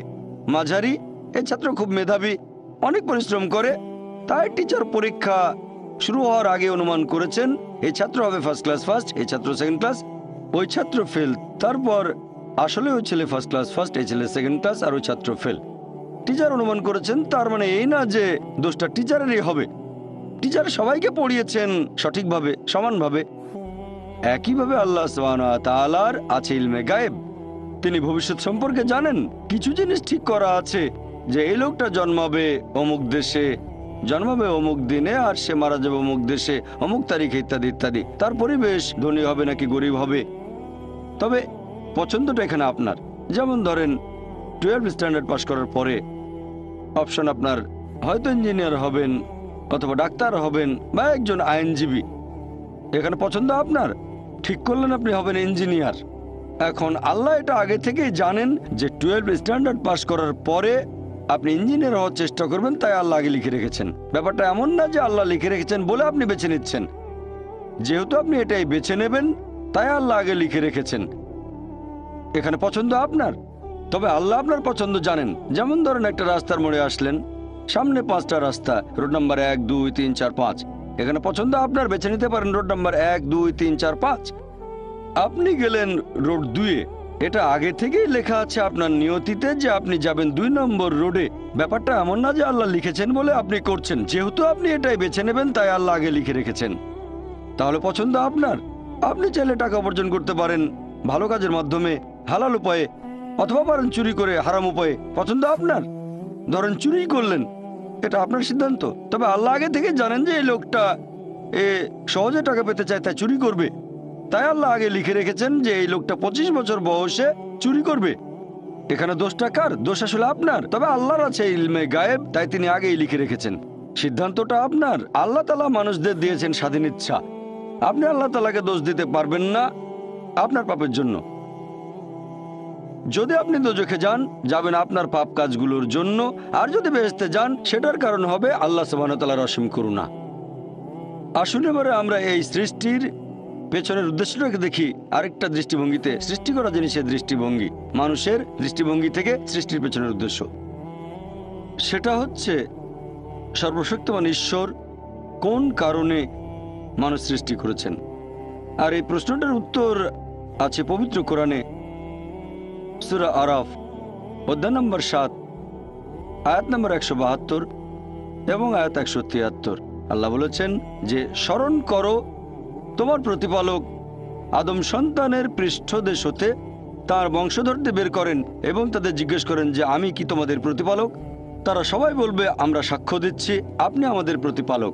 মাঝারি, এই ছাত্র খুব মেধাবী, অনেক পরিশ্রম করে, তাই টিচার পরীক্ষা শুরু হওয়ার আগে অনুমান করেছেন এই ছাত্র হবে ফার্স্ট ক্লাস ফার্স্ট, এই ছাত্র সেকেন্ড ক্লাস, ওই ছাত্র ফেল। তারপর আসলে ওই ছেলে ফার্স্ট ক্লাস ফার্স্ট, এই ছেলে সেকেন্ড ক্লাস, আর ওই ছাত্র ফেল। টিচার অনুমান করেছেন, তার মানে এই না যে দোষটা টিচারেরই হবে। টিচার সবাইকে পড়িয়েছেন সঠিকভাবে, সমানভাবে। একইভাবে আল্লাহ সুবহানাহু ওয়া তাআলার আছে ইলমে গায়েব, তিনি ভবিষ্যৎ সম্পর্কে জানেন। কিছু জিনিস ঠিক করা আছে যে এই লোকটা জন্মাবে অমুক দেশে, জন্মাবে অমুক দিনে, আর সে মারা যাবে অমুক দেশে অমুক তারিখে, ইত্যাদি ইত্যাদি। তার পরিবেশ ধনী হবে নাকি গরিব হবে, তবে পছন্দটা এখানে আপনার। যেমন ধরেন 12 স্ট্যান্ডার্ড পাস করার পরে অপশন আপনার হয়তো ইঞ্জিনিয়ার হবেন, অথবা ডাক্তার হবেন, বা একজন আইনজীবী। এখানে পছন্দ আপনার, ঠিক করলেন আপনি হবেন ইঞ্জিনিয়ার। এখন আল্লাহ এটা আগে থেকেই জানেন যে 12 স্ট্যান্ডার্ড পাস করার পরে আপনি ইঞ্জিনিয়ার হওয়ার চেষ্টা করবেন, তাই আল্লাহ আগে লিখে রেখেছেন। ব্যাপারটা এমন না যে আল্লাহ লিখে রেখেছেন বলে আপনি বেছে নিচ্ছেন, যেহেতু আপনি এটাই বেছে নেবেন তাই আল্লাহ আগে লিখে রেখেছেন। এখানে পছন্দ আপনার, তবে আল্লাহ আপনার পছন্দ জানেন। যেমন ধরেন একটা রাস্তার মোড়ে আসলেন, সামনে 5টা রাস্তা, রোড নাম্বার 1, 2, 3, 4, 5। এখানে পছন্দ আপনার, বেছে নিতে পারেন রোড নাম্বার 1, 2, 3, 4, 5। আপনি গেলেন রোড 2-এ। এটা আগে থেকেই লেখা আছে আপনার নিয়তিতে যে আপনি যাবেন 2 নম্বর রোডে। ব্যাপারটা এমন না যে আল্লাহ লিখেছেন বলে আপনি করছেন। যেহেতু আপনি এটাই বেছে নেবেন তাই আল্লাহ আগে লিখে রেখেছেন। তাহলে পছন্দ আপনার। আপনি চাইলে টাকা উপার্জন করতে পারেন ভালো কাজের মাধ্যমে, হালাল উপায়ে, অথবা পারেন চুরি করে হারাম উপায়ে। পছন্দ আপনার। ধরেন চুরি করলেন, এটা আপনার সিদ্ধান্ত। তবে আল্লাহ আগে থেকে জানেন যে এই লোকটা সহজে টাকা পেতে চায়, তাই চুরি করবে। তাই আল্লাহ আগে লিখে রেখেছেন যে এই লোকটা 25 বছর বয়সে চুরি করবে। এখানে দোষটা কার? দোষ আসলে আপনার। তবে আল্লাহর আছে ইলমে গায়েব, তাই তিনি আগেই লিখে রেখেছেন। সিদ্ধান্তটা আপনার। আল্লাহ তাআলা মানুষদের দিয়েছেন স্বাধীন ইচ্ছা। আপনি আল্লাহ তাআলাকে দোষ দিতে পারবেন না আপনার পাপের জন্য। যদি আপনি দোজখে যান, যাবেন আপনার পাপ কাজগুলোর জন্য। আর যদি বেহেশতে যান, সেটার কারণ হবে আল্লাহ সুবহানাহু ওয়া তাআলার অসীম করুণা। আসুন এবারে আমরা এই সৃষ্টির পেছনের উদ্দেশ্যটাকে দেখি আরেকটা দৃষ্টিভঙ্গিতে। সৃষ্টি করা জিনিসের দৃষ্টিভঙ্গি, মানুষের দৃষ্টিভঙ্গি থেকে সৃষ্টির পেছনের উদ্দেশ্য। সেটা হচ্ছে সর্বশক্তিমান ঈশ্বর কোন কারণে মানুষ সৃষ্টি করেছেন। আর এই প্রশ্নটার উত্তর আছে পবিত্র কোরআনে, সূরা আরাফ অধ্যায় নম্বর 7, আয়াত নম্বর 172 এবং আয়াত 173। আল্লাহ বলেছেন যে স্মরণ করো তোমার প্রতিপালক আদম সন্তানের পৃষ্ঠদেশ হতে তার বংশধরদের বের করেন এবং তাদের জিজ্ঞেস করেন যে আমি কি তোমাদের প্রতিপালক। তারা সবাই বলবে আমরা সাক্ষ্য দিচ্ছি আপনি আমাদের প্রতিপালক।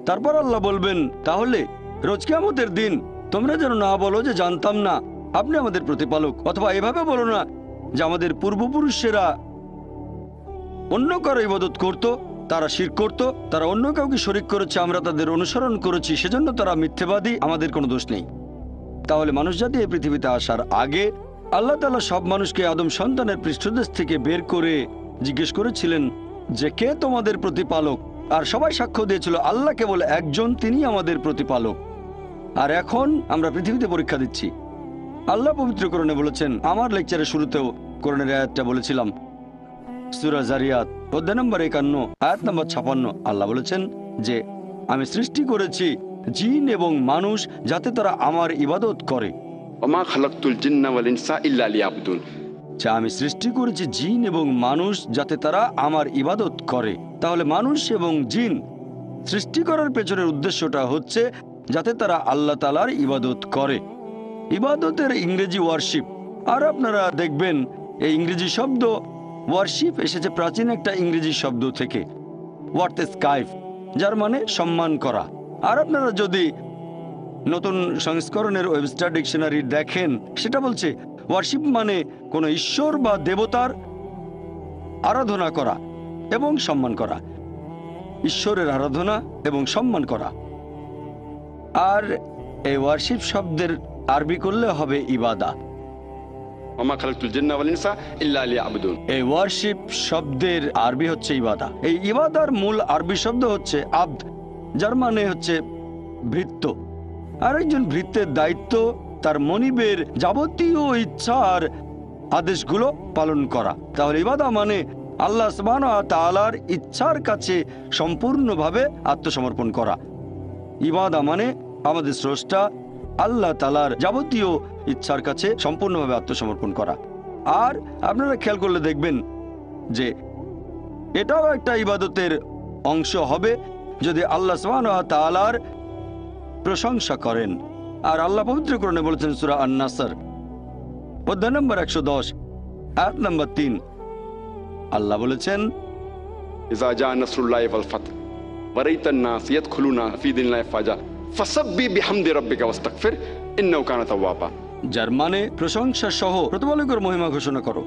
তারপর আল্লাহ বলবেন তাহলে রোজ কিয়ামতের দিন তোমরা যেন না বলো যে জানতাম না আপনি আমাদের প্রতিপালক, অথবা এভাবে বলো না যে আমাদের পূর্বপুরুষেরা অন্য কারো ইবাদত করত, তারা শিরক করত, তারা অন্য কাউকে শরীক করেছে, আমরা তাদের অনুসরণ করেছি, সেজন্য তারা মিথ্যেবাদী, আমাদের কোনো দোষ নেই। তাহলে মানুষ জাতি এই পৃথিবীতে আসার আগে আল্লাহ তাআলা সব মানুষকে আদম সন্তানের পৃষ্ঠদেশ থেকে বের করে জিজ্ঞেস করেছিলেন যে কে তোমাদের প্রতিপালক। আর সবাই সাক্ষ্য দিয়েছিল আল্লাহ কেবল একজন, তিনি আমাদের প্রতিপালক। আর এখন আমরা পৃথিবীতে পরীক্ষা দিচ্ছি। আল্লাহ পবিত্র কোরআনে বলেছেন, আমার লেকচারের শুরুতেও কোরআনের আয়াতটা বলেছিলাম, সূরা জারিয়াত অধ্যায় নম্বর 51 আয়াত নম্বর 56। আল্লাহ বলেছেন যে আমি সৃষ্টি করেছি জিন এবং মানুষ যাতে তারা আমার ইবাদত করে। ওমা খালাকতুল জিন্না ওয়াল ইনসা ইল্লা লিয়াবুদুন। আমি সৃষ্টি করেছি জিন এবং মানুষ যাতে তারা আমার ইবাদত করে। তাহলে মানুষ এবং জিন সৃষ্টি করার পেছনের উদ্দেশ্যটা হচ্ছে যাতে তারা আল্লাহ তাআলার ইবাদত করে। ইবাদতের ইংরেজি ওয়ারশিপ। আর আপনারা দেখবেন এই ইংরেজি শব্দ ওয়ারশিপ এসেছে প্রাচীন একটা ইংরেজি শব্দ থেকে, ওয়ার্তেস্কাইফ, যার মানে সম্মান করা। আর আপনারা যদি নতুন সংস্করণের ওয়েবস্টার ডিকশনারি দেখেন, সেটা বলছে ওয়ারশিপ মানে কোনো ঈশ্বর বা দেবতার আরাধনা করা এবং সম্মান করা। ঈশ্বরের আরাধনা এবং সম্মান করা। আর এই ওয়ারশিপ শব্দের আরবি করলে হবে ইবাদা। ওমা খালাকতুল জিন্না ওয়াল ইনসা ইল্লা লিয়াবুদুন। এই ওয়ারশিপ শব্দের আরবি হচ্ছে ইবাদা। এই ইবাদার মূল আরবি শব্দ হচ্ছে আব্দ, যার মানে হচ্ছে ভৃত্য। আর একজন ভৃত্যের দায়িত্ব তার মনিবের যাবতীয় ইচ্ছার আদেশগুলো পালন করা। তাহলে ইবাদা মানে আল্লাহ সুবহানাহু ওয়া তাআলার ইচ্ছার কাছে সম্পূর্ণভাবে আত্মসমর্পণ করা। ইবাদা মানে আমাদের স্রষ্টা আল্লাহ তাআলার যাবতীয় ইচ্ছার কাছে সম্পূর্ণভাবে আত্মসমর্পণ করা। আর আপনারা খেয়াল করলে দেখবেন যে এটাও একটা ইবাদতের অংশ হবে যদি আল্লাহ সুবহানাহু ওয়া তাআলার প্রশংসা করেন। আর আল্লাহ পবিত্র কোরআনে বলেছেন সূরা আন-নাসর অধ্যায় নম্বর 110 আয়াত নম্বর 3। আল্লাহ বলেছেন, ইযা জা নাসরুল্লাহি ওয়াল ফাত ওয়া রাআইতান নাস ইয়াদখুলুনা ফি দীনিল্লাহি ফাজা ফাসাব্বিহ বিহামদি রাব্বিকা ওয়াস্তাগফির ইন্নাহু কানা তাওয়াবা। যার মানে প্রশংসা সহ প্রতিপালকের মহিমা ঘোষণা করো,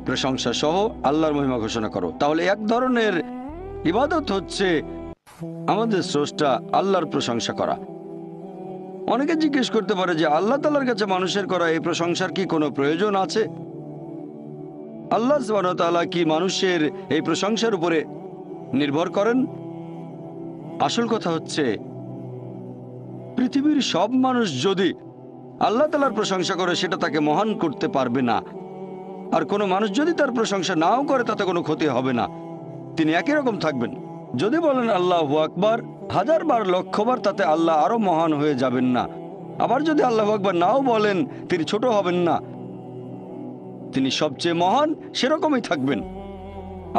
প্রশংসা সহ আল্লাহর মহিমা ঘোষণা করো। তাহলে এক ধরনের ইবাদত হচ্ছে আমাদের স্রষ্টা আল্লাহর প্রশংসা করা। অনেকে জিজ্ঞেস করতে পারে যে আল্লাহ তাআলার কাছে মানুষের করা এই প্রশংসার কি কোনো প্রয়োজন আছে? আল্লাহ সুবহানাহু ওয়া তাআলা কি মানুষের এই প্রশংসার উপরে নির্ভর করেন? আসল কথা হচ্ছে পৃথিবীর সব মানুষ যদি আল্লাহ তাআলার প্রশংসা করে সেটা তাকে মহান করতে পারবে না। আর কোনো মানুষ যদি তার প্রশংসা নাও করে তাতে কোনো ক্ষতি হবে না, তিনি একই রকম থাকবেন। যদি বলেন আল্লাহু আকবার 1000 বার 1,00,000 বার, তাতে আল্লাহ আরো মহান হয়ে যাবেন না। আবার যদি আল্লাহু আকবার নাও বলেন, তিনি ছোট হবেন না, তিনি সবচেয়ে মহান সেরকমই থাকবেন।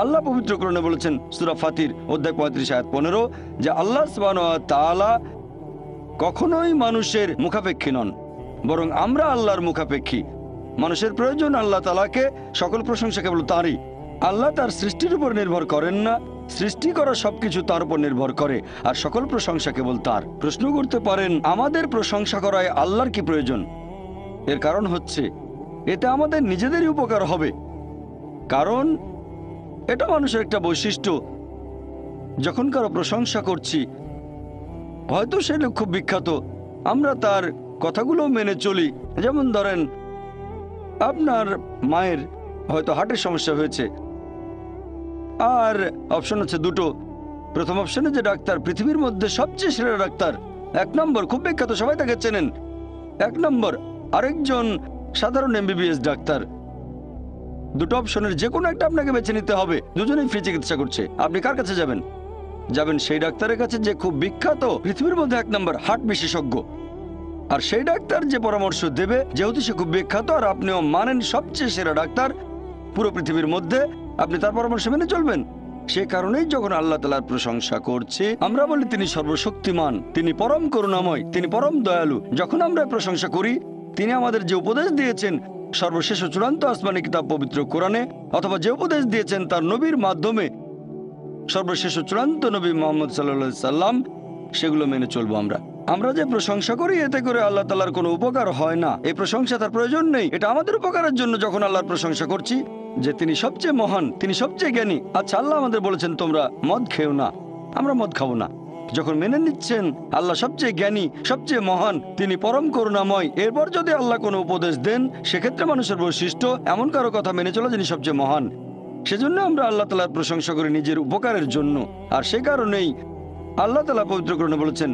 আল্লাহ পবিত্র কোরআনে বলেছেন সূরা ফাতির অধ্যায় 35 আয়াত 15 যে আল্লাহ সুবহানাহু ওয়া তাআলা কখনোই মানুষের মুখাপেক্ষী নন, বরং আমরা আল্লাহর মুখাপেক্ষী। মানুষের প্রয়োজন আল্লাহ তাআলাকে, সকল প্রশংসা কেবল তাঁরই। আল্লাহ তার সৃষ্টির উপর নির্ভর করেন না, সৃষ্টি করা সবকিছু তার উপর নির্ভর করে, আর সকল প্রশংসা কেবল তার। প্রশ্ন করতে পারেন আমাদের প্রশংসা করায় আল্লাহর কি প্রয়োজন? এর কারণ হচ্ছে এতে আমাদের নিজেদেরই উপকার হবে, কারণ এটা মানুষের একটা বৈশিষ্ট্য। যখন কারো প্রশংসা করছি, হয়তো সে লোক খুব বিখ্যাত, আমরা তার কথাগুলো মেনে চলি। যেমন ধরেন আপনার মায়ের হয়তো হার্টের সমস্যা হয়েছে, আর অপশন আছে দুটো। প্রথম অপশনে যে ডাক্তার পৃথিবীর মধ্যে সবচেয়ে সেরা ডাক্তার, 1 নম্বর, খুব বিখ্যাত, সবাই তাকে চেনেন, 1 নম্বর। আরেকজন সাধারণ MBBS ডাক্তার। দুটো অপশনের যে কোনো একটা আপনাকে বেছে নিতে হবে। দুজনেই ফ্রি চিকিৎসা করছে। আপনি কার কাছে যাবেন? যাবেন সেই ডাক্তারের কাছে যে খুব বিখ্যাত, পৃথিবীর মধ্যে 1 নম্বর হার্ট বিশেষজ্ঞ। আর সেই ডাক্তার যে পরামর্শ দেবে, যেহেতু সে খুব বিখ্যাত আর আপনিও মানেন সবচেয়ে সেরা ডাক্তার পুরো পৃথিবীর মধ্যে, আপনি তার পরামর্শ মেনে চলবেন। সে কারণেই যখন আল্লাহ তাআলার প্রশংসা করছি, আমরা বলি তিনি সর্বশক্তিমান, তিনি পরম করুণাময়, তিনি পরম দয়ালু। যখন আমরা প্রশংসা করি, তিনি আমাদের যে উপদেশ দিয়েছেন সর্বশেষ ও চূড়ান্ত আসমানি কিতাব পবিত্র কোরআনে, অথবা যে উপদেশ দিয়েছেন তার নবীর মাধ্যমে সর্বশেষ ও চূড়ান্ত নবী মুহাম্মদ সাল্লাল্লাহু আলাইহি সাল্লাম, সেগুলো মেনে চলবো। আমরা যে প্রশংসা করি, এতে করে আল্লাহ তাআলার কোনো উপকার হয় না। এই প্রশংসা তার প্রয়োজন নেই, এটা আমাদের উপকারের জন্য। যখন আল্লাহর প্রশংসা করছি যে তিনি সবচেয়ে মহান, তিনি সবচেয়ে জ্ঞানী। আচ্ছা, আল্লাহ আমাদের বলেছেন তোমরা মদ খেও না, আমরা মদ খাবো না। যখন মেনে নিচ্ছেন আল্লাহ সবচেয়ে জ্ঞানী, সবচেয়ে মহান, তিনি পরম করুণাময়, এরপর যদি আল্লাহ কোনো উপদেশ দেন, সেক্ষেত্রে মানুষের বৈশিষ্ট্য এমন কারো কথা মেনে চলা যিনি সবচেয়ে মহান। সেজন্য আমরা আল্লাহ তাআলার প্রশংসা করি নিজের উপকারের জন্য। আর সে কারণেই আল্লাহ তাআলা পবিত্র কোরআনে বলেছেন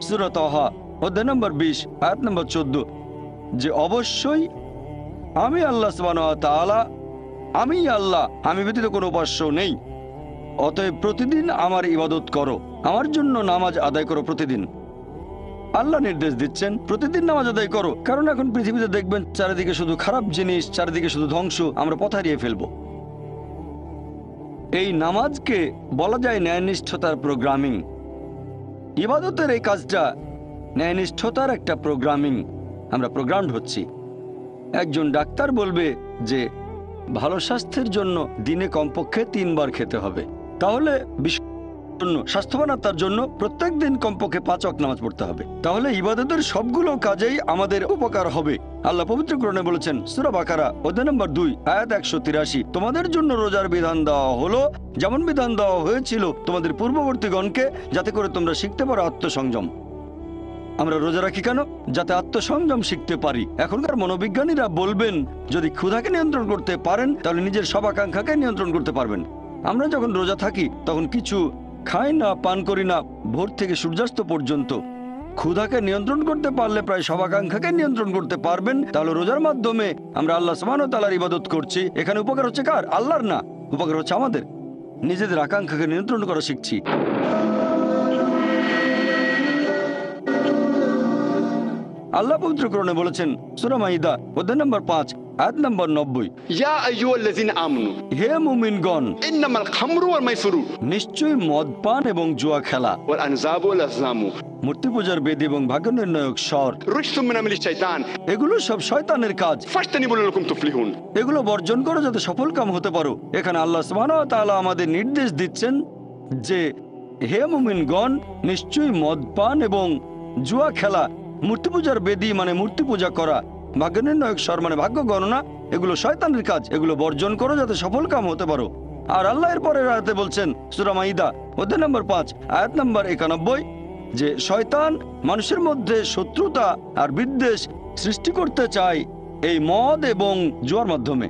সূরা তাহা অধ্যায় নম্বর 20 আয়াত নম্বর 14 যে অবশ্যই আমি আল্লাহ সুবহানাহু ওয়া তাআলা, আমি আল্লাহ, আমি ব্যতীত কোনো উপাস্য নেই। অতএব প্রতিদিন আমার ইবাদত করো, আমার জন্য নামাজ আদায় করো প্রতিদিন। আল্লাহ নির্দেশ দিচ্ছেন প্রতিদিন নামাজ আদায় করো, কারণ এখন পৃথিবীতে দেখবেন চারিদিকে শুধু খারাপ জিনিস, চারিদিকে শুধু ধ্বংস, আমরা পথ হারিয়ে ফেলবো। এই নামাজকে বলা যায় ন্যায়নিষ্ঠতার প্রোগ্রামিং। ইবাদতের এই কাজটা ন্যায়নিষ্ঠতার একটা প্রোগ্রামিং। আমরা প্রোগ্রামড হচ্ছি। একজন ডাক্তার বলবে যে ভালো স্বাস্থ্যের জন্য দিনে কমপক্ষে 3 বার খেতে হবে, তাহলে স্বাস্থ্যবান তার জন্য প্রত্যেক দিন কমপক্ষে 5 ওয়াক্ত নামাজ পড়তে হবে। তাহলে ইবাদতের সবগুলো কাজেই আমাদের উপকার হবে। আল্লাহ পবিত্র কোরআনে বলেছেন সূরা বাকারা অধ্যায় নম্বর 2 আয়াত 183 তোমাদের জন্য রোজার বিধান দেওয়া হলো যেমন বিধান দেওয়া হয়েছিল তোমাদের পূর্ববর্তীগণকে, যাতে করে তোমরা শিখতে পারো আত্মসংযম। আমরা রোজা রাখি কেন? যাতে আত্মসংযম শিখতে পারি। এখনকার মনোবিজ্ঞানীরা বলবেন যদি ক্ষুধাকে নিয়ন্ত্রণ করতে পারেন, তাহলে নিজের সব আকাঙ্ক্ষাকে নিয়ন্ত্রণ করতে পারবেন। আমরা যখন রোজা থাকি তখন কিছু খাই না, পান করি না ভোর থেকে সূর্যাস্ত পর্যন্ত। ক্ষুধাকে নিয়ন্ত্রণ করতে পারলে প্রায় সব আকাঙ্ক্ষাকে নিয়ন্ত্রণ করতে পারবেন। তাহলে রোজার মাধ্যমে আমরা আল্লাহ সুবহানাহু ওয়া তাআলার ইবাদত করছি। এখানে উপকার হচ্ছে কার? আল্লাহর না, উপকার হচ্ছে আমাদের। নিজেদের আকাঙ্ক্ষাকে নিয়ন্ত্রণ করা শিখছি। আল্লাহ পবিত্র কোরআনে বলেছেন সূরা মাইদা অধ্যায় নম্বর 5 আয়াত নম্বর 90 ইয়া আইয়ুহাল্লাযিনা আমানু, হে মুমিনগণ, ইন্নামাল খামরু ওয়াল মাইসিরু, নিশ্চয়ই মদ পান এবং জুয়া খেলা, ওয়াল আনযাবু ওয়াল আজলামু, মূর্তি পূজার বেদি এবং ভাগ্য নির্ণায়ক স্বর, রিজসুম মিন আমালিশ শাইতান, এগুলো সব শয়তানের কাজ। ফাজতানিবু লাকুম তুফলিহুন, এগুলো বর্জন করো যাতে সফল কাম হতে পারো। এখানে আল্লাহ সুবহানাহু ওয়া তাআলা আমাদের নির্দেশ দিচ্ছেন যে হে মুমিনগণ, নিশ্চয়ই মদ পান এবং জুয়া খেলা, মূর্তি পূজার বেদি মানে মূর্তি পূজা করা, ভাগ্য নির্ণায়ক স্বর মানে ভাগ্য গণনা, এগুলো শয়তানের কাজ। এগুলো বর্জন করো যাতে সফল কাম হতে পারো। আর আল্লাহ এর পরের আয়াতে বলছেন সূরা মাইদা অধ্যায় নম্বর 5 আয়াত নম্বর 91 যে শয়তান মানুষের মধ্যে শত্রুতা আর বিদ্বেষ সৃষ্টি করতে চায় এই মদ এবং জুয়ার মাধ্যমে।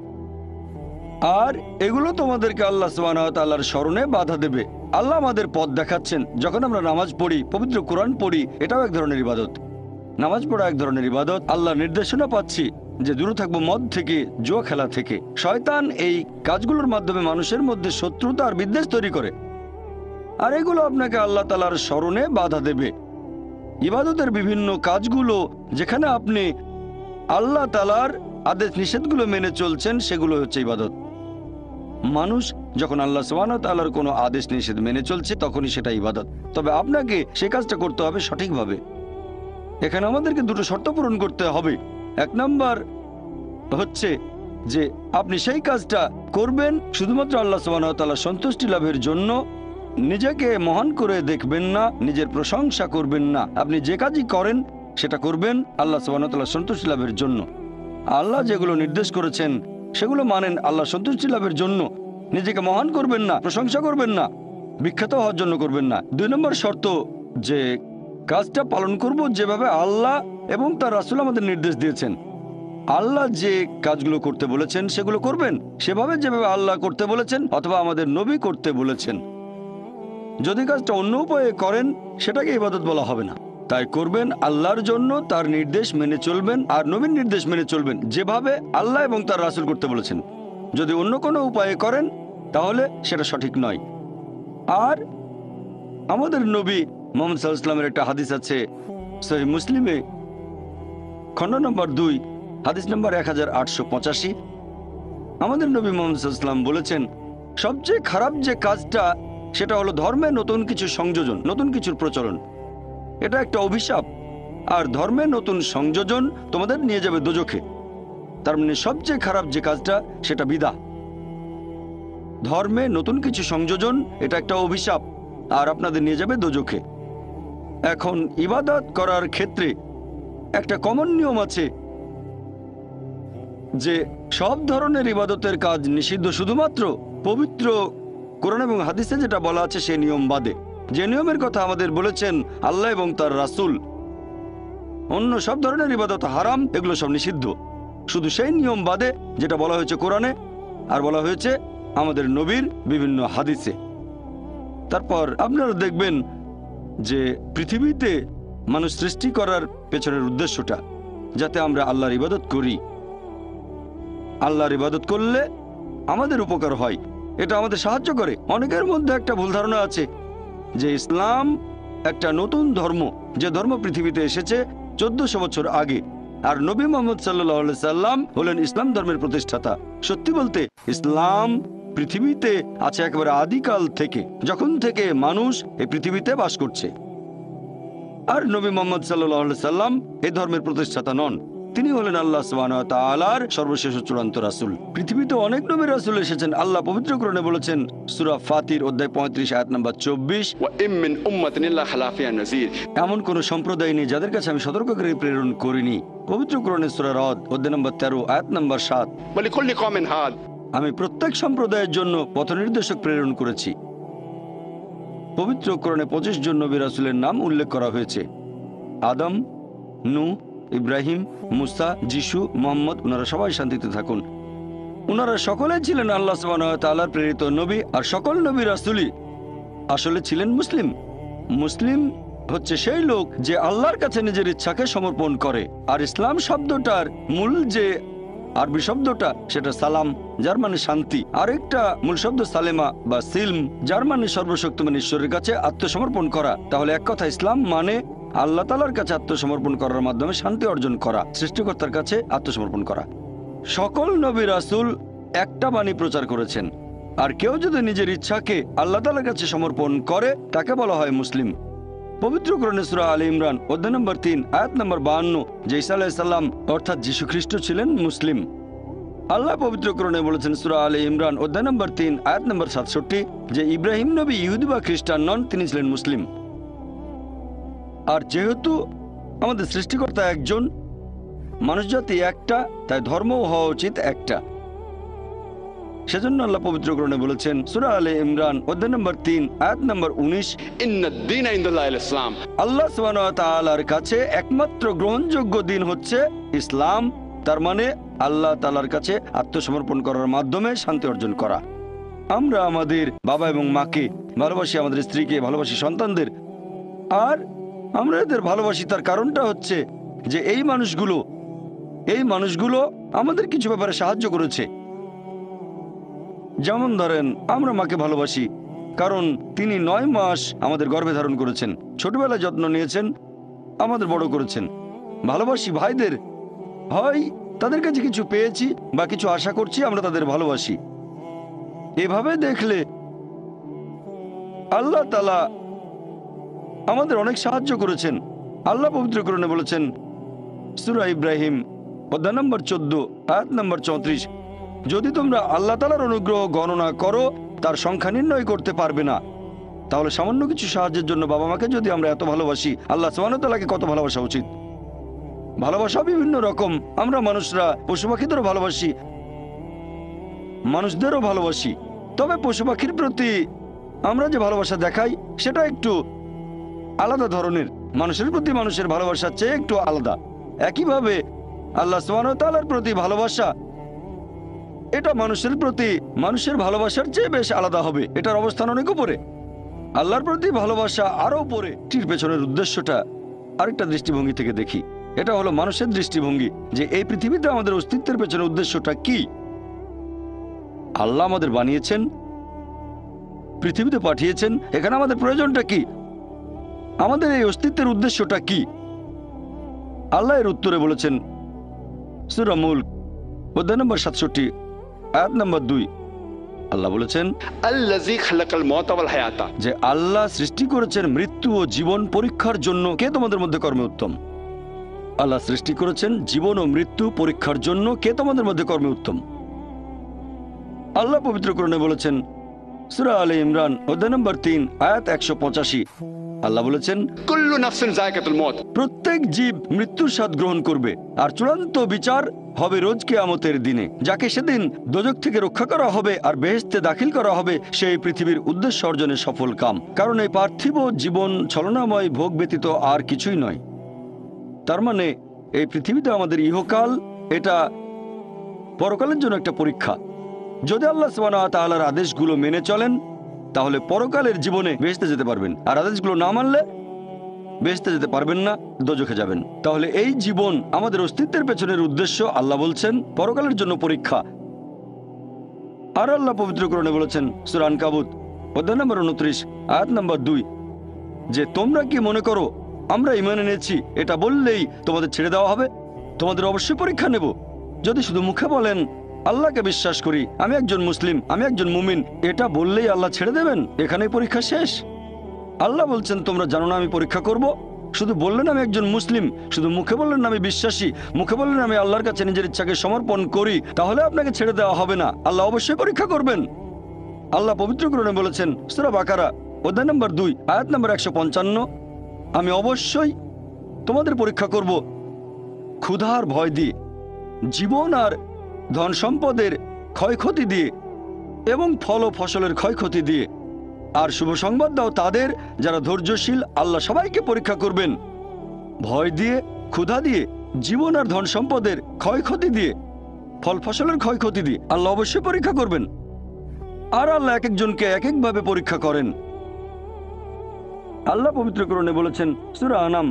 আর এগুলো তোমাদেরকে আল্লাহ সুবহানাহু ওয়া তাআলার স্মরণে বাধা দেবে। আল্লাহ আমাদের পথ দেখাচ্ছেন। যখন আমরা নামাজ পড়ি, পবিত্র কোরআন পড়ি, এটাও এক ধরনের ইবাদত। নামাজ পড়া এক ধরনের ইবাদত। আল্লাহর নির্দেশনা পাচ্ছি যে দূরে থাকবো মদ থেকে, জুয়া খেলা থেকে। শয়তান এই কাজগুলোর মাধ্যমে মানুষের মধ্যে শত্রুতা আর বিদ্বেষ তৈরি করে, আর এগুলো আপনাকে আল্লাহ তাআলার স্মরণে বাধা দেবে। ইবাদতের বিভিন্ন কাজগুলো যেখানে আপনি আল্লাহ তাআলার আদেশ নিষেধগুলো মেনে চলছেন, সেগুলো হচ্ছে ইবাদত। মানুষ যখন আল্লাহ সুবহানাহু ওয়া তাআলার কোনো আদেশ নিষেধ মেনে চলছে, তখনই সেটা ইবাদত। তবে আপনাকে সে কাজটা করতে হবে সঠিকভাবে। এখানে আমাদেরকে দুটো শর্ত পূরণ করতে হবে। এক নাম্বার হচ্ছে যে আপনি সেই কাজটা করবেন শুধুমাত্র আল্লাহ সুবহানাহু ওয়া তাআলার সন্তুষ্টি লাভের জন্য। নিজেকে মহান করে দেখবেন না, নিজের প্রশংসা করবেন না। আপনি যে কাজই করেন সেটা করবেন আল্লাহ সুবহানাহু ওয়া তাআলার সন্তুষ্টি লাভের জন্য। আল্লাহ যেগুলো নির্দেশ করেছেন সেগুলো মানেন আল্লাহ সন্তুষ্টি লাভের জন্য। নিজেকে মহান করবেন না, প্রশংসা করবেন না, বিখ্যাত হওয়ার জন্য করবেন না। 2 নম্বর শর্ত যে কাজটা পালন করব যেভাবে আল্লাহ এবং তার রাসূল আমাদের নির্দেশ দিয়েছেন। আল্লাহ যে কাজগুলো করতে বলেছেন সেগুলো করবেন সেভাবে যেভাবে আল্লাহ করতে বলেছেন অথবা আমাদের নবী করতে বলেছেন। যদি কাজটা অন্য উপায়ে করেন সেটাকে ইবাদত বলা হবে না। তাই করবেন আল্লাহর জন্য, তার নির্দেশ মেনে চলবেন আর নবীর নির্দেশ মেনে চলবেন যেভাবে আল্লাহ এবং তার রাসূল করতে বলেছেন। যদি অন্য কোনো উপায়ে করেন তাহলে সেটা সঠিক নয়। আর আমাদের নবী মুহাম্মদ সাল্লাল্লাহু আলাইহি ওয়াসাল্লামের একটা হাদিস আছে সহিহ মুসলিমে, খণ্ড নম্বর 2, হাদিস নম্বর 1885। আমাদের নবী মুহাম্মদ সাল্লাল্লাহু আলাইহি ওয়াসাল্লাম বলেছেন, সবচেয়ে খারাপ যে কাজটা সেটা হলো ধর্মে নতুন কিছু সংযোজন, নতুন কিছুর প্রচলন। এটা একটা অভিশাপ। আর ধর্মে নতুন সংযোজন তোমাদের নিয়ে যাবে দোজখে। তার মানে সবচেয়ে খারাপ যে কাজটা সেটা বিদআহ। ধর্মে নতুন কিছু সংযোজন এটা একটা অভিশাপ আর আপনাদের নিয়ে যাবে দোজখে। এখন ইবাদত করার ক্ষেত্রে একটা কমন নিয়ম আছে যে সব ধরনের ইবাদতের কাজ নিষিদ্ধ শুধুমাত্র পবিত্র কোরআন এবং হাদিসে যেটা বলা আছে সেই নিয়ম বাদে। যে নিয়মের কথা আমাদের বলেছেন আল্লাহ এবং তার রাসূল, অন্য সব ধরনের ইবাদত হারাম, এগুলো সব নিষিদ্ধ। শুধু সেই নিয়ম বাদে যেটা বলা হয়েছে কোরআনে আর বলা হয়েছে আমাদের নবীর বিভিন্ন হাদিসে। তারপর আপনারা দেখবেন যে পৃথিবীতে মানুষ সৃষ্টি করার পেছনের উদ্দেশ্যটা যাতে আমরা আল্লাহর ইবাদত করি। আল্লাহর ইবাদত করলে আমাদের উপকার হয়, এটা আমাদের সাহায্য করে। অনেকের মধ্যে একটা ভুল ধারণা আছে যে ইসলাম একটা নতুন ধর্ম, যে ধর্ম পৃথিবীতে এসেছে 1400 বছর আগে, আর নবী মুহাম্মদ সাল্লাল্লাহু আলাইহি সাল্লাম হলেন ইসলাম ধর্মের প্রতিষ্ঠাতা। সত্যি বলতে ইসলাম পৃথিবীতে আছে একেবারে আদিকাল থেকে, যখন থেকে মানুষ এই পৃথিবীতে বাস করছে। আর নবী মুহাম্মদ সাল্লাল্লাহু আলাইহি সাল্লাম এই ধর্মের প্রতিষ্ঠাতা নন, তিনি হলেন আল্লাহ সুবহানাহু ওয়া তাআলার সর্বশেষ ও চূড়ান্ত রাসূল। পৃথিবীতে অনেক নবী রাসূল এসেছেন। আল্লাহ পবিত্র কোরআনে বলেছেন সূরা ফাতির অধ্যায় 35 আয়াত নম্বর 24, وإن من أمة إلا خلا فيها نذير। এমন কোন সম্প্রদায় নেই যাদের কাছে আমি সতর্ককারী প্রেরণ করিনি। পবিত্র কোরআনের সূরা রদ অধ্যায় নম্বর 13 আয়াত নম্বর 7, ولكل قوم هاد। আমি প্রত্যেক সম্প্রদায়ের জন্য পথনির্দেশক প্রেরণ করেছি। পবিত্র কোরআনে 25 জন নবী রাসূলের নাম উল্লেখ করা হয়েছে। আদম, নূহ, ইব্রাহিম, মুসা, যিশু, মুহাম্মদ, ওনারা সবাই শান্তিতে থাকুন। ওনারা সকলে ছিলেন আল্লাহ সুবহানাহু ওয়া তাআলার প্রেরিত নবী, আর সকল নবী রাসূলই আসলে ছিলেন মুসলিম। মুসলিম হচ্ছে সেই লোক যে আল্লাহর কাছে নিজের ইচ্ছাকে সমর্পণ করে। আর ইসলাম শব্দটার মূল যে আরবি শব্দটা সেটা সালাম, যার মানে শান্তি। আরেকটা মূল শব্দ সালেমা বা সিলম, যার মানে সর্বশক্তিমান ঈশ্বরের কাছে আত্মসমর্পণ করা। তাহলে এক কথা ইসলাম মানে আল্লাহ তাআলার কাছে আত্মসমর্পণ করার মাধ্যমে শান্তি অর্জন করা, সৃষ্টিকর্তার কাছে আত্মসমর্পণ করা। সকল নবী রাসূল একটা বাণী প্রচার করেছেন, আর কেউ যদি নিজের ইচ্ছাকে আল্লাহ তাআলার কাছে সমর্পণ করে তাকে বলা হয় মুসলিম। পবিত্র কোরআনে সূরা আলে ইমরান অধ্যায় নম্বর 3 আয়াত নম্বর 52 যে ঈসা আলাইহিস সালাম অর্থাৎ যীশু খ্রিস্ট ছিলেন মুসলিম। আল্লাহ পবিত্র কোরআনে বলেছেন সূরা আলে ইমরান অধ্যায় নম্বর 3 আয়াত নম্বর 67 যে ইব্রাহিম নবী ইহুদি বা খ্রিস্টান নন, তিনি ছিলেন মুসলিম। আর যেহেতু আমাদের সৃষ্টিকর্তা একজন, মানুষ জাতি একটা, তাই ধর্মও হওয়া উচিত একটা। সেজন্য আল্লাহ পবিত্র কোরআনে বলেছেন সূরা আলে ইমরান অধ্যায় নম্বর 3 আয়াত নম্বর 19, إن الدين عند الله الإسلام। আল্লাহ সুবহানাহু ওয়া তাআলার কাছে একমাত্র গ্রহণযোগ্য দিন হচ্ছে ইসলাম। তার মানে আল্লাহ তাআলার কাছে আত্মসমর্পণ করার মাধ্যমে শান্তি অর্জন করা। আমরা আমাদের বাবা এবং মাকে ভালোবাসি, আমাদের স্ত্রীকে ভালোবাসি, সন্তানদের। আর আমরা এদের ভালোবাসি তার কারণটা হচ্ছে যে এই মানুষগুলো এই মানুষগুলো আমাদের কিছু ব্যাপারে সাহায্য করেছে। যেমন ধরেন, আমরা মাকে ভালোবাসি কারণ তিনি 9 মাস আমাদের গর্ভে ধারণ করেছেন, ছোটবেলায় যত্ন নিয়েছেন, আমাদের বড় করেছেন। ভালোবাসি ভাইদের, হয় তাদের কাছে কিছু পেয়েছি বা কিছু আশা করছি, আমরা তাদের ভালোবাসি। এভাবে দেখলে আল্লাহ তাআলা আমাদের অনেক সাহায্য করেছেন। আল্লাহ পবিত্র কোরআনে বলেছেন, সূরা ইব্রাহিম অধ্যায় নম্বর 14 আয়াত নম্বর 34, যদি তোমরা আল্লাহ তাআলার অনুগ্রহ গণনা করো তার সংখ্যা নির্ণয় করতে পারবে না। তাহলে সামান্য কিছু সাহায্যের জন্য বাবা মাকে যদি আমরা এত ভালোবাসি, আল্লাহ সুবহানাহু ওয়া তাআলাকে কত ভালোবাসা উচিত। ভালোবাসা বিভিন্ন রকম। আমরা মানুষরা পশু পাখিদেরও ভালোবাসি, মানুষদেরও ভালোবাসি। তবে পশু পাখির প্রতি আমরা যে ভালোবাসা দেখাই সেটা একটু আলাদা ধরনের, মানুষের প্রতি মানুষের ভালোবাসার চেয়ে একটু আলাদা। একইভাবে আল্লাহ সুবহানাহু ওয়া তাআলার প্রতি ভালোবাসা, এটা মানুষের প্রতি মানুষের ভালোবাসার চেয়ে বেশ আলাদা হবে। এটার অবস্থান অনেক উপরে। আল্লাহর প্রতি ভালোবাসা আরো উপরে। এটির পেছনের উদ্দেশ্যটা আরেকটা দৃষ্টিভঙ্গি থেকে দেখি। এটা হলো মানুষের দৃষ্টিভঙ্গি, যে এই পৃথিবীতে আমাদের অস্তিত্বের পেছনের উদ্দেশ্যটা কি। আল্লাহ আমাদের বানিয়েছেন, পৃথিবীতে পাঠিয়েছেন, এখানে আমাদের প্রয়োজনটা কি, আমাদের এই অস্তিত্বের উদ্দেশ্যটা কি। আল্লাহ এর উত্তরে বলেছেন সূরা মুলক অধ্যায় নম্বর 67 আয়াত নম্বর 2। আল্লাহ বলেছেন, আল্লাযী খালাকাল মাউতা ওয়াল হায়াতা, যে আল্লাহ সৃষ্টি করেছেন মৃত্যু ও জীবন পরীক্ষার জন্য। কে তোমাদের মধ্যে কর্মে উত্তম? আল্লাহ সৃষ্টি করেছেন জীবন ও মৃত্যু পরীক্ষার জন্য। কে তোমাদের মধ্যে কর্মে উত্তম? আল্লাহ পবিত্র কোরআনে বলেছেন সূরা আলে ইমরান অধ্যায় নম্বর 3 আয়াত 185। আল্লাহ বলেছেন, কুল্লু নাফসিন যায়কাতুল মউত, প্রত্যেক জীব মৃত্যুর স্বাদ গ্রহণ করবে, আর চূড়ান্ত বিচার হবে রোজ কিয়ামতের দিনে। যাকে সেদিন দোজখ থেকে রক্ষা করা হবে আর বেহেশতে দাখিল করা হবে, সেই পৃথিবীর উদ্দেশ্য অর্জনে সফল কাম। কারণ এই পার্থিব জীবন ছলনাময় ভোগ ব্যতীত আর কিছুই নয়। তার মানে এই পৃথিবীতে আমাদের ইহকাল, এটা পরকালের জন্য একটা পরীক্ষা। যদি আল্লাহ সুবহানাহু ওয়া তাআলার আদেশগুলো মেনে চলেন তাহলে পরকালের জীবনে বেহেশতে যেতে পারবেন, আর আদেশগুলো না মানলে বেহেশতে যেতে পারবেন না, দোজখে যাবেন। তাহলে এই জীবন আমাদের অস্তিত্বের পেছনের উদ্দেশ্য। আল্লাহ বলছেন পরকালের জন্য পরীক্ষা। আর আল্লাহ পবিত্র কোরআনে বলেছেন সূরা আনকাবুত অধ্যায় নম্বর 29 আয়াত নম্বর 2, যে তোমরা কি মনে করো আমরা ঈমান এনেছি এটা বললেই তোমাদের ছেড়ে দেওয়া হবে? তোমাদের অবশ্যই পরীক্ষা নেব। যদি শুধু মুখে বলেন আল্লাহকে বিশ্বাস করি, আমি একজন মুসলিম, আমি একজন মুমিন, এটা বললেই আল্লাহ ছেড়ে দেবেন? এখানেই পরীক্ষা শেষ? আল্লাহ বলছেন তোমরা জানো না আমি পরীক্ষা করব? শুধু বললেন আমি একজন মুসলিম, শুধু মুখে বললেন আমি বিশ্বাসী, মুখে বললেন আমি আল্লাহর কাছে নিজের ইচ্ছাকে সমর্পণ করি, তাহলে আপনাকে ছেড়ে দেওয়া হবে না। আল্লাহ অবশ্যই পরীক্ষা করবেন। আল্লাহ পবিত্র কোরআনে বলেছেন সূরা বাকারা অধ্যায় নম্বর 2 আয়াত নম্বর 155, আমি অবশ্যই তোমাদের পরীক্ষা করব ক্ষুধার ভয় দিয়ে, জীবন আর ধন সম্পদের ক্ষয়ক্ষতি দিয়ে, এবং ফল ও ফসলের ক্ষয়ক্ষতি দিয়ে। আর শুভ সংবাদ দাও তাদের যারা ধৈর্যশীল। আল্লাহ সবাইকে পরীক্ষা করবেন ভয় দিয়ে, ক্ষুধা দিয়ে, জীবন আর ধন সম্পদের ক্ষয়ক্ষতি দিয়ে, ফল ফসলের ক্ষয়ক্ষতি দিয়ে। আল্লাহ অবশ্যই পরীক্ষা করবেন। আর আল্লাহ এক একজনকে এক একভাবে পরীক্ষা করেন। আল্লাহ পবিত্র কোরআনে বলেছেন সূরা আনাম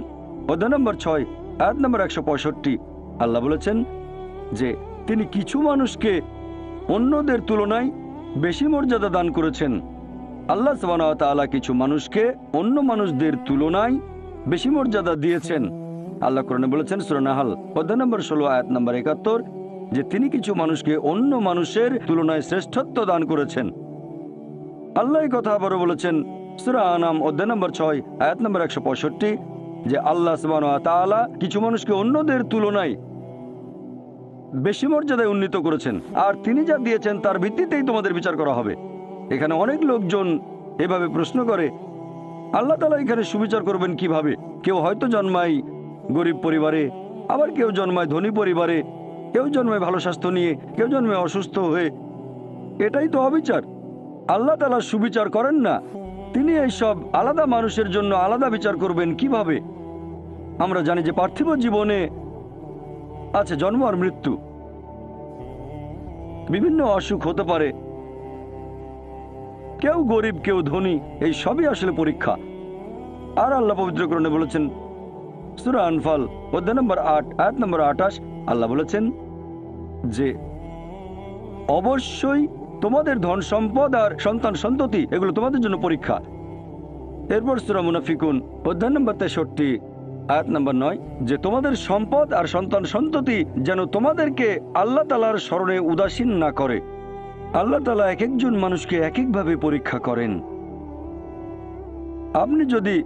অধ্যায় নম্বর 6 আয়াত নম্বর 165। আল্লাহ বলেছেন যে তিনি কিছু মানুষকে অন্যদের তুলনায় বেশি মর্যাদা দান করেছেন। আল্লাহ সুবহানাহু ওয়া তাআলা কিছু মানুষকে অন্য মানুষদের তুলনায় বেশি মর্যাদা দিয়েছেন। আল্লাহ কোরআনে বলেছেন সূরা নাহল অধ্যায় নম্বর 16 আয়াত নম্বর 71, যে তিনি কিছু মানুষকে অন্য মানুষের তুলনায় শ্রেষ্ঠত্ব দান করেছেন। আল্লাহ এই কথা আবারও বলেছেন সূরা আনাম অধ্যায় নম্বর 6 আয়াত নম্বর 165, যে আল্লাহ সুবহানাহু ওয়া তাআলা কিছু মানুষকে অন্যদের তুলনায় বেশি মর্যাদায় উন্নীত করেছেন, আর তিনি যা দিয়েছেন তার ভিত্তিতেই তোমাদের বিচার করা হবে। এখানে অনেক লোকজন এভাবে প্রশ্ন করে আল্লাহ তাআলা এখানে সুবিচার করবেন কিভাবে? কেউ হয়তো জন্মায় গরিব পরিবারে, আবার কেউ জন্মায় ধনী পরিবারে, কেউ জন্মায় ভালো স্বাস্থ্য নিয়ে, কেউ জন্মায় অসুস্থ হয়ে। এটাই তো অবিচার। আল্লাহ তাআলা সুবিচার করেন না। তিনি এইসব আলাদা মানুষের জন্য আলাদা বিচার করবেন কিভাবে? আমরা জানি যে পার্থিব জীবনে আছে জন্ম আর মৃত্যু, বিভিন্ন অসুখ হতে পারে, কেউ গরিব কেউ ধনী, এই সবই আসলে পরীক্ষা। আর আল্লাহ পবিত্র কোরআনে বলেছেন সূরা আনফাল অধ্যায় নম্বর 8 আয়াত নম্বর 28 আল্লাহ বলেছেন যে অবশ্যই তোমাদের ধন সম্পদ আর সন্তান সন্ততি এগুলো তোমাদের জন্য পরীক্ষা। এরপর সূরা মুনাফিকুন অধ্যায় নম্বর 63 আয়াত নম্বর 9 যে তোমাদের সম্পদ আর সন্তান সন্ততি যেন তোমাদেরকে আল্লাহ তাআলার স্মরণে উদাসীন না করে। আল্লাহ তাআলা এক একজন মানুষকে এক একভাবে পরীক্ষা করেন। আপনি যদি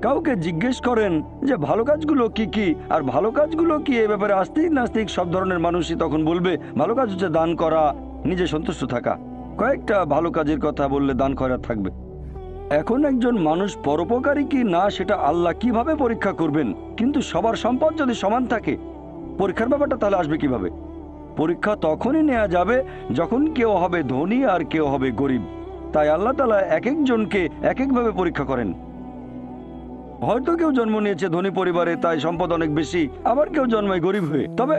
কাউকে জিজ্ঞেস করেন যে ভালো কাজগুলো কি কি আর ভালো কাজগুলো কি, এ ব্যাপারে আস্তিক নাস্তিক সব ধরনের মানুষই তখন বলবে ভালো কাজ হচ্ছে দান করা, নিজে সন্তুষ্ট থাকা। কয়েকটা ভালো কাজের কথা বললে দান খয়রাত থাকবে। এখন একজন মানুষ পরোপকারী কি না সেটা আল্লাহ কিভাবে পরীক্ষা করবেন? কিন্তু সবার সম্পদ যদি সমান থাকে, পরীক্ষার ব্যাপারটা তাহলে আসবে কিভাবে? পরীক্ষা তখনই নেওয়া যাবে যখন কেউ হবে ধনী আর কেউ হবে গরিব। তাই আল্লাহ তাআলা এক একজনকে এক একভাবে পরীক্ষা করেন। হয়তো কেউ জন্ম নিয়েছে ধনী পরিবারে, তাই সম্পদ অনেক বেশি, আবার কেউ জন্মায় গরিব হয়ে। তবে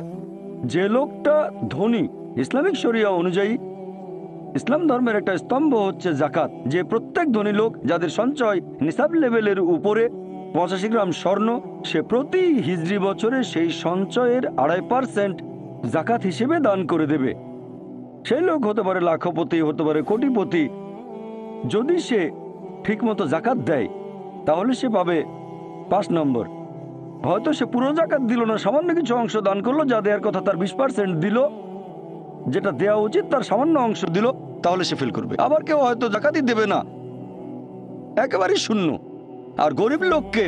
যে লোকটা ধনী, ইসলামিক শরিয়া অনুযায়ী ইসলাম ধর্মের একটা স্তম্ভ হচ্ছে জাকাত, যে প্রত্যেক ধনী লোক যাদের সঞ্চয় নিসাব লেভেলের উপরে 85 গ্রাম স্বর্ণ, সে প্রতি হিজরি বছরে সেই সঞ্চয়ের 2.5% জাকাত হিসেবে দান করে দেবে। সেই লোক হতে পারে লাখপতি, হতে পারে কোটিপতি। যদি সে ঠিকমতো জাকাত দেয় তাহলে সে পাবে 5 নম্বর। হয়তো সে পুরো জাকাত দিল না, সামান্য কিছু অংশ দান করলো, যা দেওয়ার কথা তার 20% দিল, যেটা দেওয়া উচিত তার সামান্য অংশ দিল, তাহলে সে ফেল করবে। আবার কেউ হয়তো জাকাতই দেবে না, একেবারেই শূন্য। আর গরিব লোককে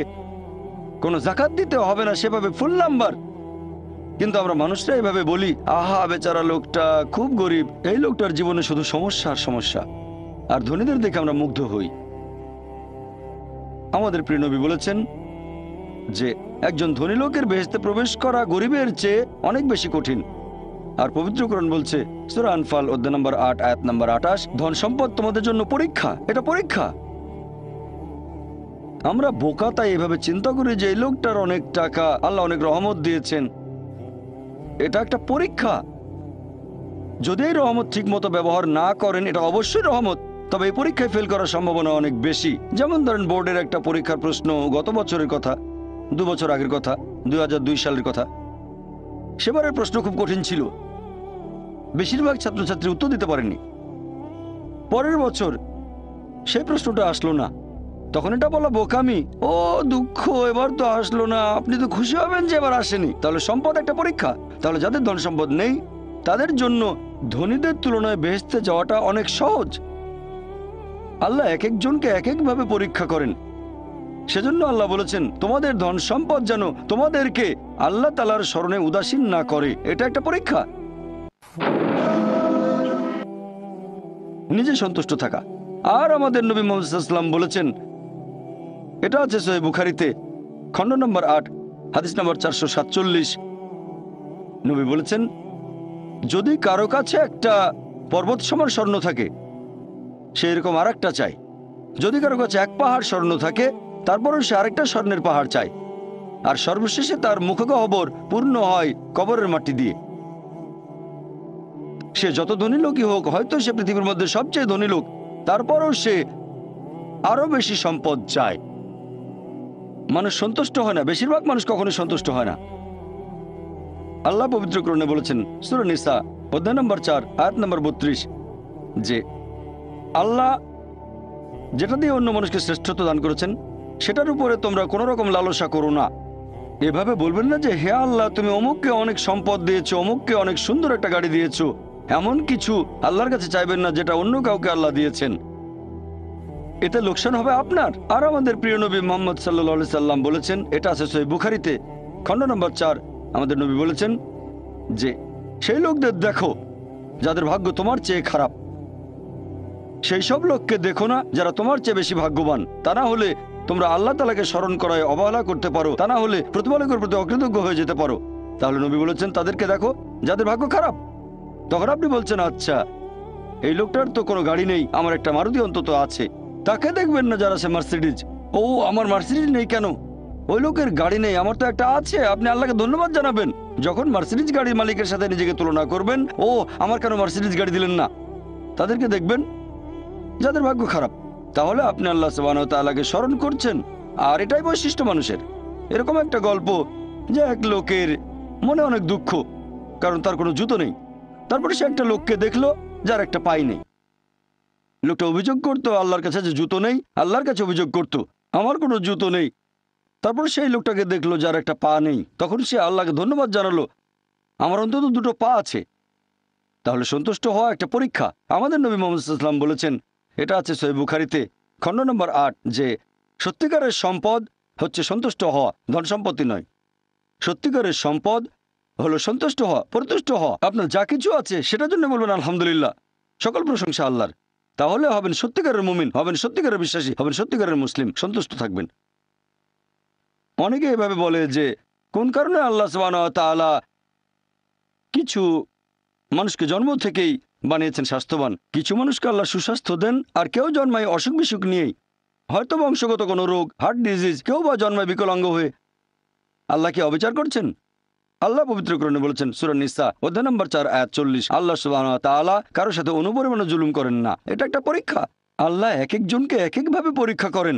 কোনো জাকাত দিতে হবে না, সেভাবে ফুল নাম্বার। কিন্তু আমরা মানুষরা এভাবে বলি, আহা বেচারা লোকটা খুব গরিব, এই লোকটার জীবনে শুধু সমস্যা আর সমস্যা। আর ধনীদের দেখে আমরা মুগ্ধ হই। আমাদের প্রিয় নবী বলেছেন যে একজন ধনী লোকের বেহেশতে প্রবেশ করা গরিবের চেয়ে অনেক বেশি কঠিন। আর পবিত্র কোরআন বলছে সূরা আনফাল অধ্যায় নম্বর 8 আয়াত নম্বর 28, ধন সম্পদ তোমাদের জন্য পরীক্ষা, এটা পরীক্ষা। আমরা বোকা, তাই এভাবে চিন্তা করি যে এই লোকটার অনেক টাকা, আল্লাহ অনেক রহমত দিয়েছেন, এটা একটা পরীক্ষা। যদি এই রহমত ঠিক মতো ব্যবহার না করেন, এটা অবশ্যই রহমত, তবে এই পরীক্ষায় ফেল করার সম্ভাবনা অনেক বেশি। যেমন ধরেন বোর্ডের একটা পরীক্ষার প্রশ্ন, গত বছরের কথা, 2 বছর আগের কথা, 2002 সালের কথা। সেবারের প্রশ্ন খুব কঠিন ছিল, বেশিরভাগ ছাত্রছাত্রী উত্তর দিতে পারেনি। পরের বছর সেই প্রশ্নটা আসলো না, তখন এটা বলা বোকামি, ও দুঃখ, এবার তো আসলো না। আপনি তো খুশি হবেন যে এবার আসেনি। তাহলে সম্পদ একটা পরীক্ষা। তাহলে যাদের ধন সম্পদ নেই তাদের জন্য ধনীদের তুলনায় বেহেশতে যাওয়াটা অনেক সহজ। আল্লাহ এক একজনকে এক একভাবে পরীক্ষা করেন। সেজন্য আল্লাহ বলেছেন তোমাদের ধন সম্পদ যেন তোমাদেরকে আল্লাহ তাআলার স্মরণে উদাসীন না করে, এটা একটা পরীক্ষা। নিজে সন্তুষ্ট থাকা। আর আমাদের নবী মুহাম্মদ সাল্লাল্লাহু আলাইহি ওয়াসাল্লাম বলেছেন, এটা আছে সহিহ বুখারীতে খণ্ড নম্বর 8 হাদিস নম্বর 447, নবী বলেছেন যদি কারো কাছে একটা পর্বত সমান স্বর্ণ থাকে, সে এরকম আরেকটা চায়। যদি কারো কাছে 1 পাহাড় স্বর্ণ থাকে, তারপরও সে আরেকটা স্বর্ণের পাহাড় চায়। আর সর্বশেষে তার মুখগহ্বর পূর্ণ হয় কবরের মাটি দিয়ে। সে যত ধনী লোকই হোক, হয়তো সে পৃথিবীর মধ্যে সবচেয়ে ধনী লোক, তারপরও সে আরো বেশি সম্পদ চায়। মানুষ সন্তুষ্ট হয় না, বেশিরভাগ মানুষ কখনো সন্তুষ্ট হয় না। আল্লাহ পবিত্র কোরআনে বলেছেন সূরা নিসা অধ্যায় নম্বর 4 আয়াত নম্বর 32 যে আল্লাহ যেটা দিয়ে অন্য মানুষকে শ্রেষ্ঠত্ব দান করেছেন সেটার উপরে তোমরা কোনো রকম লালসা করো না। এভাবে বলবেন না যে হে আল্লাহ তুমি অমুককে অনেক সম্পদ দিয়েছো, অমুককে অনেক সুন্দর একটা গাড়ি দিয়েছো। এমন কিছু আল্লাহর কাছে চাইবেন না যেটা অন্য কাউকে আল্লাহ দিয়েছেন, এতে লোকসান হবে আপনার। আর আমাদের প্রিয় নবী মুহাম্মদ সাল্লাল্লাহু আলাইহি সাল্লাম বলেছেন, এটা আছে সহিহ বুখারীতে খণ্ড নম্বর 4, আমাদের নবী বলেছেন যে সেই লোকদের দেখো যাদের ভাগ্য তোমার চেয়ে খারাপ, সেই সব লোককে দেখো না যারা তোমার চেয়ে বেশি ভাগ্যবান। তা না হলে তোমরা আল্লাহ তাআলাকে স্মরণ করায় অবহেলা করতে পারো, তা না হলে প্রতিপালকের প্রতি অকৃতজ্ঞ হয়ে যেতে পারো। তাহলে নবী বলেছেন তাদেরকে দেখো যাদের ভাগ্য খারাপ। তখন আপনি বলছেন আচ্ছা এই লোকটার তো কোনো গাড়ি নেই, আমার একটা মারুতি অন্তত আছে। তাকে দেখবেন না যারা সে মার্সিডিজ, ও আমার মার্সিডিজ নেই কেন, ওই লোকের গাড়ি নেই, আমার তো একটা আছে। আপনি আল্লাহকে ধন্যবাদ জানাবেন। যখন মার্সিডিজ গাড়ির মালিকের সাথে নিজেকে তুলনা করবেন, ও আমার কেন মার্সিডিজ গাড়ি দিলেন না, তাদেরকে দেখবেন যাদের ভাগ্য খারাপ। তাহলে আপনি আল্লাহ সুবহানাহু ওয়া তাআলাকে স্মরণ করছেন, আর এটাই বৈশিষ্ট্য মানুষের। এরকম একটা গল্প যে এক লোকের মনে অনেক দুঃখ, কারণ তার কোনো জুতো নেই। তারপরে সে একটা লোককে দেখলো যার একটা পাই নেই। লোকটা অভিযোগ করতো আল্লাহর কাছে যে জুতো নেই, আল্লাহর কাছে অভিযোগ করতো আমার কোনো জুতো নেই। তারপর সেই লোকটাকে দেখলো যার একটা পা নেই, তখন সে আল্লাহকে ধন্যবাদ জানালো, আমার অন্তত দুটো পা আছে। তাহলে সন্তুষ্ট হওয়া একটা পরীক্ষা। আমাদের নবী মুহাম্মদ সাল্লাল্লাহু আলাইহি ওয়াসাল্লাম বলেছেন, এটা আছে সহিহ বুখারীতে খণ্ড নম্বর ৮, যে সত্যিকারের সম্পদ হচ্ছে সন্তুষ্ট হওয়া, ধন সম্পত্তি নয়। সত্যিকারের সম্পদ হলো সন্তুষ্ট হওয়া, পরিতুষ্ট হওয়া। আপনার যা কিছু আছে সেটার জন্য বলবেন আলহামদুলিল্লাহ, সকল প্রশংসা আল্লাহর। তাহলে হবেন সত্যিকারের মুমিন, হবেন সত্যিকারের বিশ্বাসী, হবেন সত্যিকারের মুসলিম, সন্তুষ্ট থাকবেন। অনেকে এভাবে বলে যে কোন কারণে আল্লাহ সুবহানাহু ওয়া তাআলা কিছু মানুষকে জন্ম থেকেই বানিয়েছেন স্বাস্থ্যবান, কিছু মানুষকে আল্লাহ সুস্বাস্থ্য দেন, আর কেউ জন্মায় অসুখ বিসুখ নিয়েই, হয়তো বংশগত কোনো রোগ, হার্ট ডিজিজ, কেউ বা জন্মায় বিকলাঙ্গ হয়ে। আল্লাহ কি অবিচার করছেন? আল্লাহ পবিত্র কোরআনে বলেছেন সূরা নিসা অধ্যায় নম্বর 4 আয়াত 40, আল্লাহ সুবহানাহু ওয়া তাআলা কারো সাথে অনুপরিমাণে জুলুম করেন না। এটা একটা পরীক্ষা। আল্লাহ এক একজনকে এক একভাবে পরীক্ষা করেন।